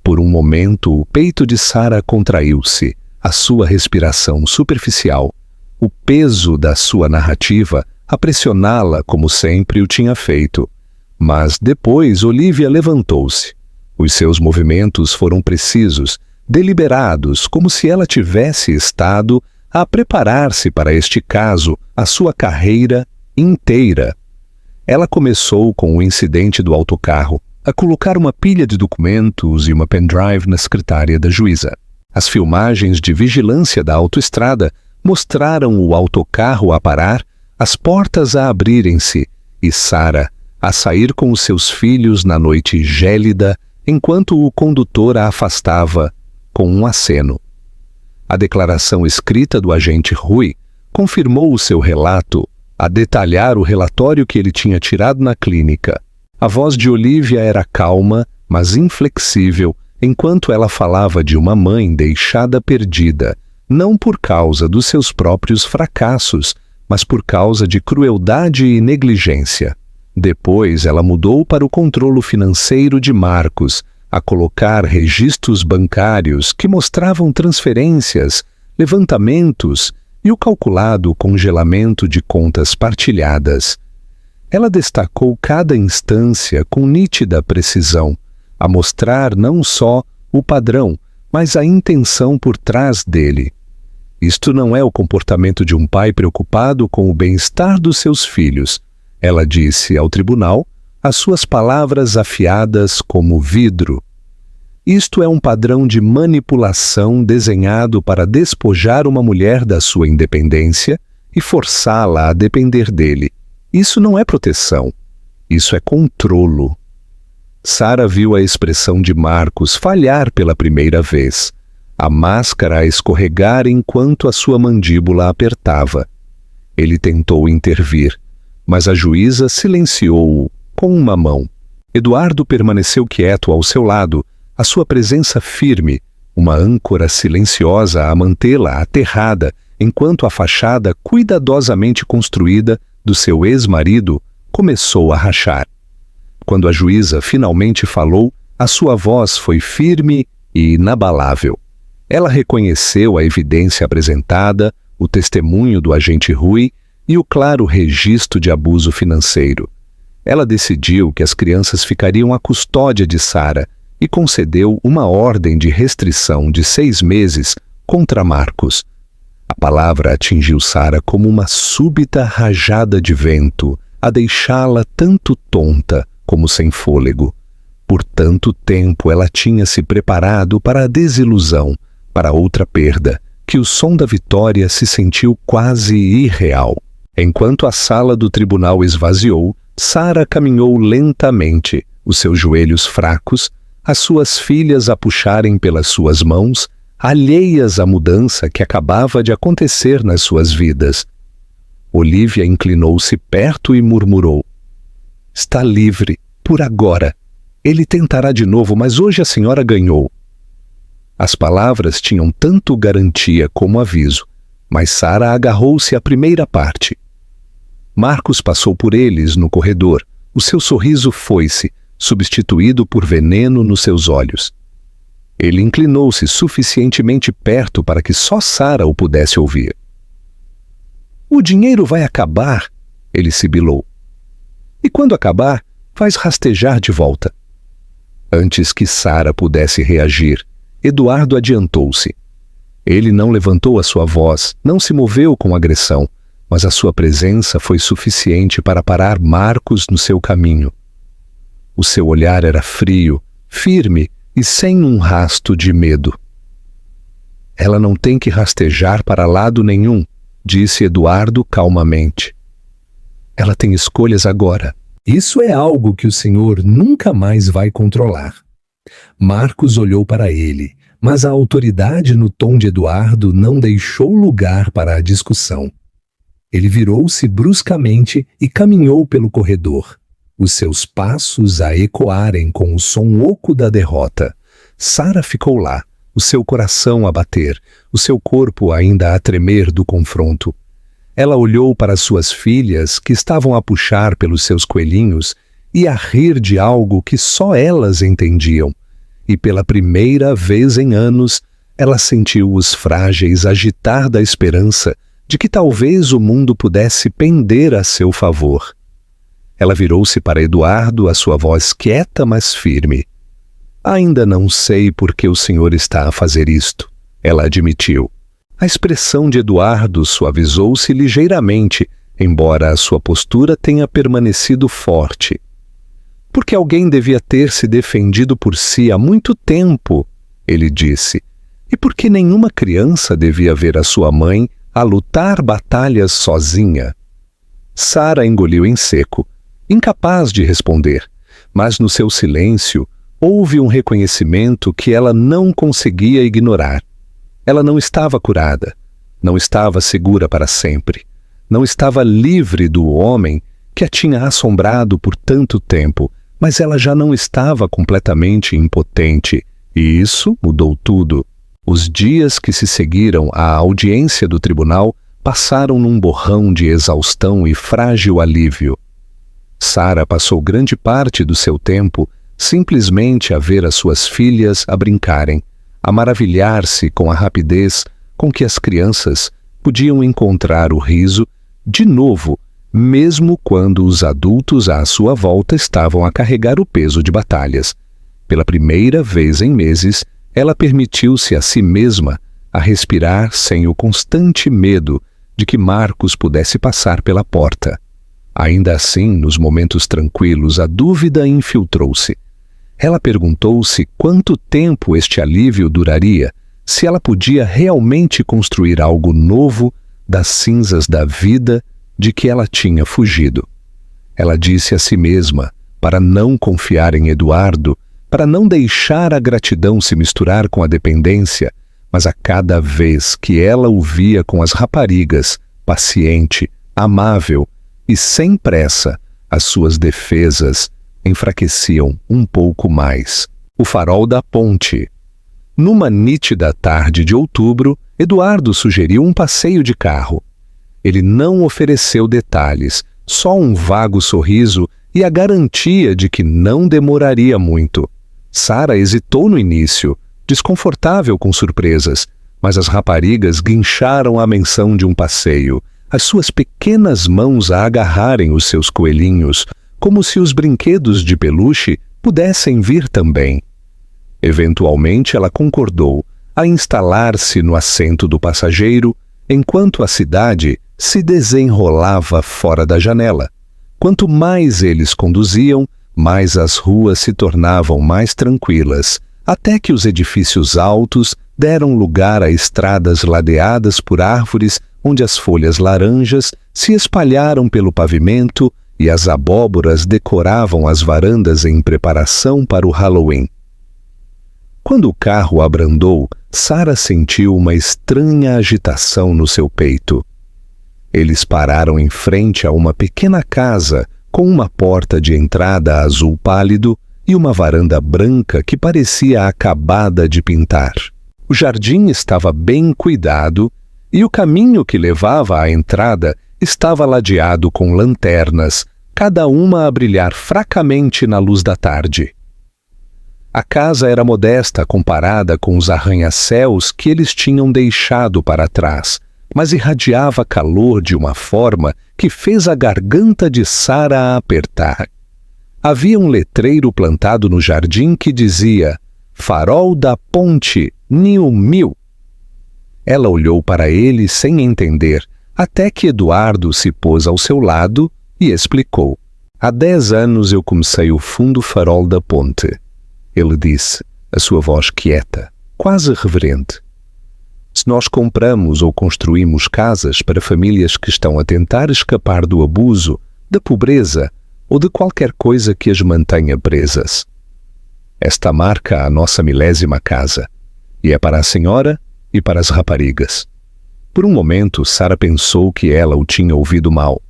Speaker 1: Por um momento, o peito de Sara contraiu-se, a sua respiração superficial, o peso da sua narrativa a pressioná-la como sempre o tinha feito. Mas depois Olivia levantou-se. Os seus movimentos foram precisos, deliberados, como se ela tivesse estado a preparar-se para este caso, a sua carreira inteira. Ela começou com o incidente do autocarro, a colocar uma pilha de documentos e uma pendrive na secretária da juíza. As filmagens de vigilância da autoestrada mostraram o autocarro a parar, as portas a abrirem-se e Sara a sair com os seus filhos na noite gélida, enquanto o condutor a afastava com um aceno. A declaração escrita do agente Rui confirmou o seu relato, a detalhar o relatório que ele tinha tirado na clínica. A voz de Olivia era calma, mas inflexível, enquanto ela falava de uma mãe deixada perdida, não por causa dos seus próprios fracassos, mas por causa de crueldade e negligência. Depois ela mudou para o controle financeiro de Marcos, a colocar registros bancários que mostravam transferências, levantamentos e o calculado congelamento de contas partilhadas. Ela destacou cada instância com nítida precisão, a mostrar não só o padrão, mas a intenção por trás dele. Isto não é o comportamento de um pai preocupado com o bem-estar dos seus filhos, ela disse ao tribunal, as suas palavras afiadas como vidro. Isto é um padrão de manipulação desenhado para despojar uma mulher da sua independência e forçá-la a depender dele. Isso não é proteção, isso é controlo. Sara viu a expressão de Marcos falhar pela primeira vez, a máscara a escorregar enquanto a sua mandíbula apertava. Ele tentou intervir, mas a juíza silenciou-o com uma mão. Eduardo permaneceu quieto ao seu lado, a sua presença firme, uma âncora silenciosa a mantê-la aterrada, enquanto a fachada cuidadosamente construída do seu ex-marido começou a rachar. Quando a juíza finalmente falou, a sua voz foi firme e inabalável. Ela reconheceu a evidência apresentada, o testemunho do agente Rui e o claro registro de abuso financeiro. Ela decidiu que as crianças ficariam à custódia de Sara e concedeu uma ordem de restrição de 6 meses contra Marcos. A palavra atingiu Sara como uma súbita rajada de vento, a deixá-la tanto tonta como sem fôlego. Por tanto tempo ela tinha se preparado para a desilusão, para outra perda, que o som da vitória se sentiu quase irreal. Enquanto a sala do tribunal esvaziou, Sara caminhou lentamente, os seus joelhos fracos, as suas filhas a puxarem pelas suas mãos, alheias à mudança que acabava de acontecer nas suas vidas. Olívia inclinou-se perto e murmurou: "Está livre, por agora. Ele tentará de novo, mas hoje a senhora ganhou." As palavras tinham tanto garantia como aviso, mas Sara agarrou-se à primeira parte. Marcos passou por eles no corredor. O seu sorriso foi-se, substituído por veneno nos seus olhos. Ele inclinou-se suficientemente perto para que só Sara o pudesse ouvir. "O dinheiro vai acabar", ele sibilou. "E quando acabar, faz rastejar de volta." Antes que Sara pudesse reagir, Eduardo adiantou-se. Ele não levantou a sua voz, não se moveu com agressão, mas a sua presença foi suficiente para parar Marcos no seu caminho. O seu olhar era frio, firme e sem um rasto de medo. "Ela não tem que rastejar para lado nenhum", disse Eduardo calmamente. "Ela tem escolhas agora. Isso é algo que o senhor nunca mais vai controlar." Marcos olhou para ele, mas a autoridade no tom de Eduardo não deixou lugar para a discussão. Ele virou-se bruscamente e caminhou pelo corredor, os seus passos a ecoarem com o som oco da derrota. Sara ficou lá, o seu coração a bater, o seu corpo ainda a tremer do confronto. Ela olhou para suas filhas, que estavam a puxar pelos seus coelhinhos e a rir de algo que só elas entendiam. E pela primeira vez em anos, ela sentiu os frágeis agitar da esperança de que talvez o mundo pudesse pender a seu favor. Ela virou-se para Eduardo, a sua voz quieta, mas firme. "Ainda não sei por que o senhor está a fazer isto", ela admitiu. A expressão de Eduardo suavizou-se ligeiramente, embora a sua postura tenha permanecido forte. "Porque alguém devia ter se defendido por si há muito tempo", ele disse. "E porque nenhuma criança devia ver a sua mãe a lutar batalhas sozinha." Sara engoliu em seco, incapaz de responder, mas no seu silêncio houve um reconhecimento que ela não conseguia ignorar. Ela não estava curada, não estava segura para sempre, não estava livre do homem que a tinha assombrado por tanto tempo, mas ela já não estava completamente impotente, e isso mudou tudo. Os dias que se seguiram à audiência do tribunal passaram num borrão de exaustão e frágil alívio. Sara passou grande parte do seu tempo simplesmente a ver as suas filhas a brincarem, a maravilhar-se com a rapidez com que as crianças podiam encontrar o riso de novo, mesmo quando os adultos à sua volta estavam a carregar o peso de batalhas. Pela primeira vez em meses, ela permitiu-se a si mesma a respirar sem o constante medo de que Marcos pudesse passar pela porta. Ainda assim, nos momentos tranquilos, a dúvida infiltrou-se. Ela perguntou-se quanto tempo este alívio duraria, se ela podia realmente construir algo novo das cinzas da vida de que ela tinha fugido. Ela disse a si mesma para não confiar em Eduardo, para não deixar a gratidão se misturar com a dependência, mas a cada vez que ela o via com as raparigas, paciente, amável e sem pressa, as suas defesas enfraqueciam um pouco mais. O farol da ponte. Numa nítida tarde de outubro, Eduardo sugeriu um passeio de carro. Ele não ofereceu detalhes, só um vago sorriso e a garantia de que não demoraria muito. Sara hesitou no início, desconfortável com surpresas, mas as raparigas guincharam a menção de um passeio, as suas pequenas mãos a agarrarem os seus coelhinhos, como se os brinquedos de peluche pudessem vir também. Eventualmente ela concordou a instalar-se no assento do passageiro, enquanto a cidade se desenrolava fora da janela. Quanto mais eles conduziam, mais as ruas se tornavam mais tranquilas, até que os edifícios altos deram lugar a estradas ladeadas por árvores onde as folhas laranjas se espalharam pelo pavimento e as abóboras decoravam as varandas em preparação para o Halloween. Quando o carro abrandou, Sara sentiu uma estranha agitação no seu peito. Eles pararam em frente a uma pequena casa com uma porta de entrada azul pálido e uma varanda branca que parecia acabada de pintar. O jardim estava bem cuidado e o caminho que levava à entrada estava ladeado com lanternas, cada uma a brilhar fracamente na luz da tarde. A casa era modesta comparada com os arranha-céus que eles tinham deixado para trás, mas irradiava calor de uma forma que fez a garganta de Sara apertar. Havia um letreiro plantado no jardim que dizia "Farol da Ponte, New Mill". Ela olhou para ele sem entender, até que Eduardo se pôs ao seu lado e explicou. "Há 10 anos eu comecei o Fundo Farol da Ponte", ele disse, a sua voz quieta, quase reverente. "Se nós compramos ou construímos casas para famílias que estão a tentar escapar do abuso, da pobreza ou de qualquer coisa que as mantenha presas. Esta marca a nossa 10ª casa, e é para a senhora e para as raparigas." Por um momento, Sara pensou que ela o tinha ouvido mal.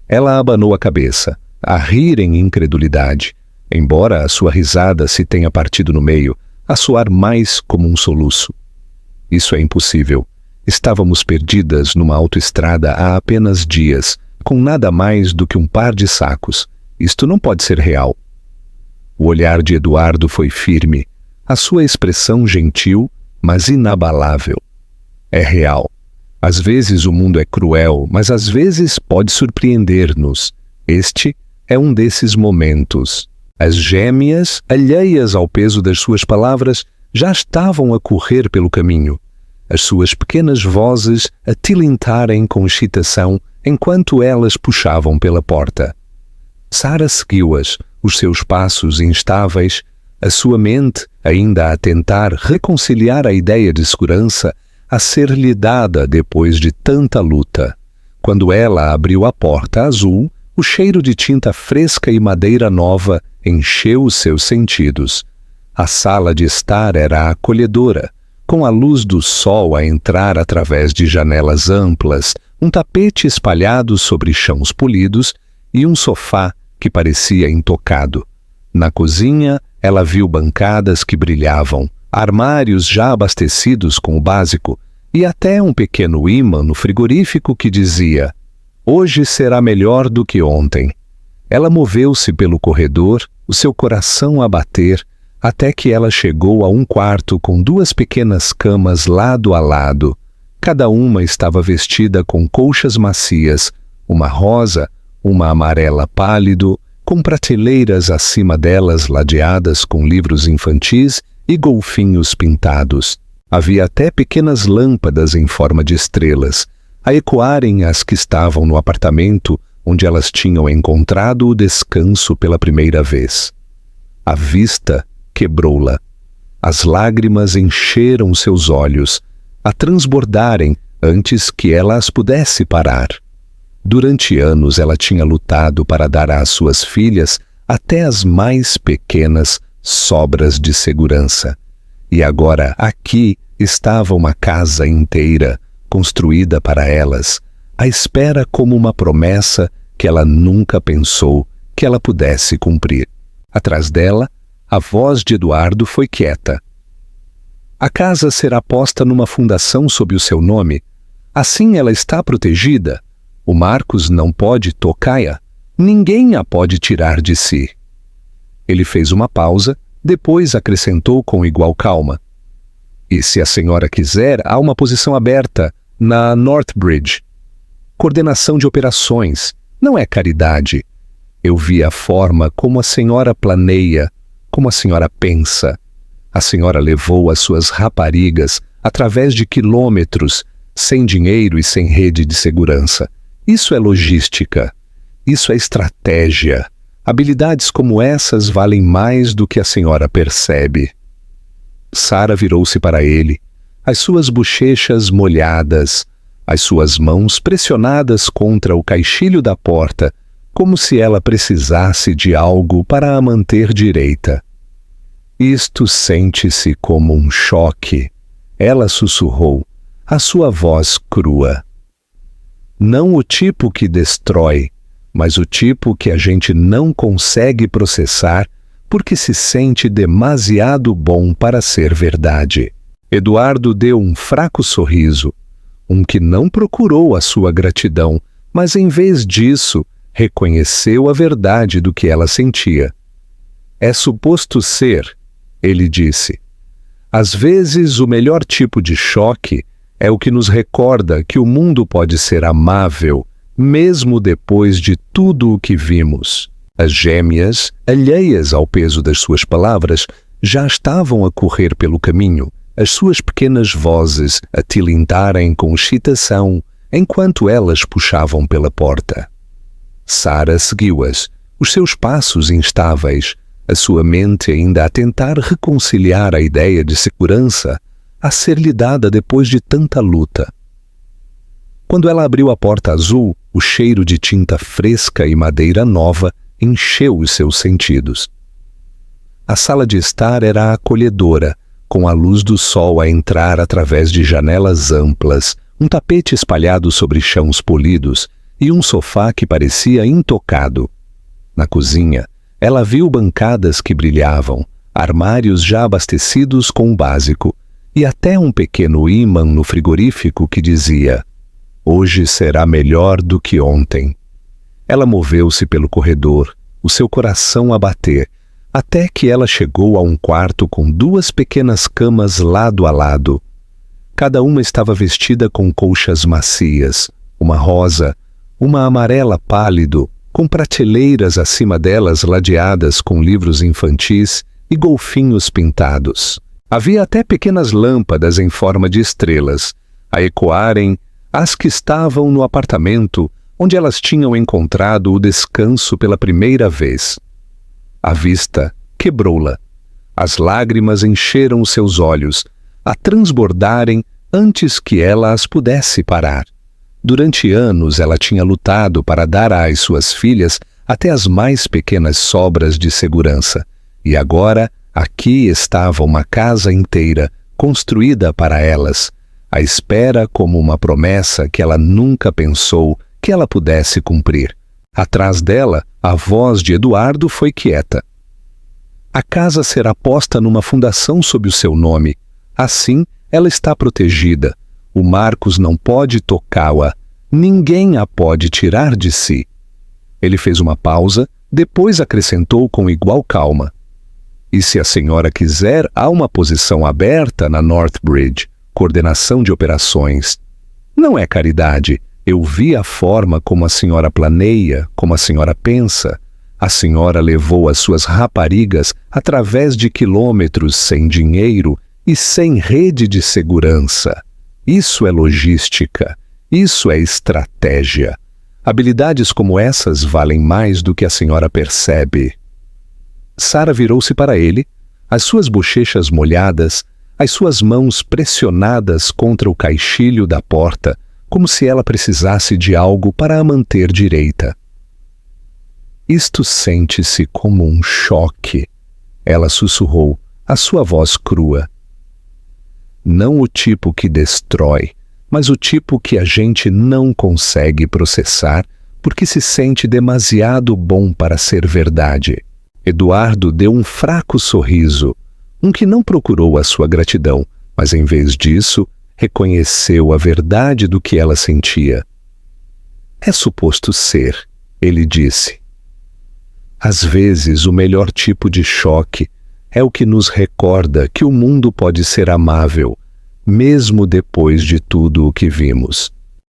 Speaker 1: Ela abanou a cabeça, a rir em incredulidade, embora a sua risada se tenha partido no meio, a soar mais como um soluço. "Isso é impossível. Estávamos perdidas numa autoestrada há apenas dias, com nada mais do que um par de sacos. Isto não pode ser real." O olhar de Eduardo foi firme, a sua expressão gentil, mas inabalável. "É real. Às vezes o mundo é cruel, mas às vezes pode surpreender-nos. Este é um desses momentos." As gêmeas, alheias ao peso das suas palavras, já estavam a correr pelo caminho, as suas pequenas vozes a tilintarem com excitação enquanto elas puxavam pela porta. Sara seguiu-as, os seus passos instáveis, a sua mente ainda a tentar reconciliar a ideia de segurança a ser-lhe dada depois de tanta luta. Quando ela abriu a porta azul, o cheiro de tinta fresca e madeira nova encheu os seus sentidos. A sala de estar era acolhedora, com a luz do sol a entrar através de janelas amplas, um tapete espalhado sobre chãos polidos e um sofá que parecia intocado. Na cozinha, ela viu bancadas que brilhavam, armários já abastecidos com o básico e até um pequeno ímã no frigorífico que dizia: "Hoje será melhor do que ontem." Ela moveu-se pelo corredor, o seu coração a bater, até que ela chegou a um quarto com duas pequenas camas lado a lado. Cada uma estava vestida com colchas macias, uma rosa, uma amarela pálido, com prateleiras acima delas ladeadas com livros infantis e golfinhos pintados. Havia até pequenas lâmpadas em forma de estrelas, a ecoarem as que estavam no apartamento onde elas tinham encontrado o descanso pela primeira vez. A vista quebrou-la. As lágrimas encheram seus olhos, a transbordarem antes que ela as pudesse parar. Durante anos ela tinha lutado para dar às suas filhas até as mais pequenas sobras de segurança. E agora aqui estava uma casa inteira, construída para elas, à espera como uma promessa que ela nunca pensou que ela pudesse cumprir. Atrás dela, a voz de Eduardo foi quieta. A casa será posta numa fundação sob o seu nome. Assim ela está protegida. O Marcos não pode tocá-la. Ninguém a pode tirar de si. Ele fez uma pausa, depois acrescentou com igual calma: "E se a senhora quiser, há uma posição aberta na Northbridge. Coordenação de operações. Não é caridade. Eu vi a forma como a senhora planeia, como a senhora pensa. A senhora levou as suas raparigas através de quilômetros, sem dinheiro e sem rede de segurança. Isso é logística. Isso é estratégia. Habilidades como essas valem mais do que a senhora percebe." Sara virou-se para ele, as suas bochechas molhadas, as suas mãos pressionadas contra o caixilho da porta, como se ela precisasse de algo para a manter direita. "Isto sente-se como um choque," ela sussurrou, a sua voz crua. "Não o tipo que destrói, mas o tipo que a gente não consegue processar porque se sente demasiado bom para ser verdade." Eduardo deu um fraco sorriso, um que não procurou a sua gratidão, mas em vez disso, reconheceu a verdade do que ela sentia. "É suposto ser," ele disse. "Às vezes, o melhor tipo de choque é o que nos recorda que o mundo pode ser amável, mesmo depois de tudo o que vimos." As gêmeas, alheias ao peso das suas palavras, já estavam a correr pelo caminho, as suas pequenas vozes a tilintarem com excitação, enquanto elas puxavam pela porta. Sara seguiu-as, os seus passos instáveis, a sua mente ainda a tentar reconciliar a ideia de segurança a ser lhe dada depois de tanta luta. Quando ela abriu a porta azul, o cheiro de tinta fresca e madeira nova encheu os seus sentidos. A sala de estar era acolhedora, com a luz do sol a entrar através de janelas amplas, um tapete espalhado sobre chãos polidos e um sofá que parecia intocado. Na cozinha, ela viu bancadas que brilhavam, armários já abastecidos com o básico e até um pequeno ímã no frigorífico que dizia: "Hoje será melhor do que ontem." Ela moveu-se pelo corredor, o seu coração a bater, até que ela chegou a um quarto com duas pequenas camas lado a lado. Cada uma estava vestida com colchas macias, uma rosa, uma amarela pálido, com prateleiras acima delas ladeadas com livros infantis e golfinhos pintados. Havia até pequenas lâmpadas em forma de estrelas, a ecoarem as que estavam no apartamento onde elas tinham encontrado o descanso pela primeira vez. A vista quebrou-la. As lágrimas encheram seus olhos, a transbordarem antes que ela as pudesse parar. Durante anos ela tinha lutado para dar às suas filhas até as mais pequenas sobras de segurança. E agora, aqui estava uma casa inteira, construída para elas, à espera como uma promessa que ela nunca pensou que ela pudesse cumprir. Atrás dela, a voz de Eduardo foi quieta. A casa será posta numa fundação sob o seu nome. Assim, ela está protegida. O Marcos não pode tocá-la. Ninguém a pode tirar de si. Ele fez uma pausa, depois acrescentou com igual calma. E se a senhora quiser, há uma posição aberta na Northbridge, coordenação de operações. Não é caridade. Eu vi a forma como a senhora planeia, como a senhora pensa. A senhora levou as suas raparigas através de quilômetros sem dinheiro e sem rede de segurança. Isso é logística. Isso é estratégia. Habilidades como essas valem mais do que a senhora percebe. Sara virou-se para ele, as suas bochechas molhadas, as suas mãos pressionadas contra o caixilho da porta, como se ela precisasse de algo para a manter direita. Isto sente-se como um choque, ela sussurrou, a sua voz crua. Não o tipo que destrói, mas o tipo que a gente não consegue processar porque se sente demasiado bom para ser verdade. Eduardo deu um fraco sorriso, um que não procurou a sua gratidão, mas em vez disso, reconheceu a verdade do que ela sentia. É suposto ser, ele disse. Às vezes, o melhor tipo de choque é o que nos recorda que o mundo pode ser amável, mesmo depois de tudo o que vimos.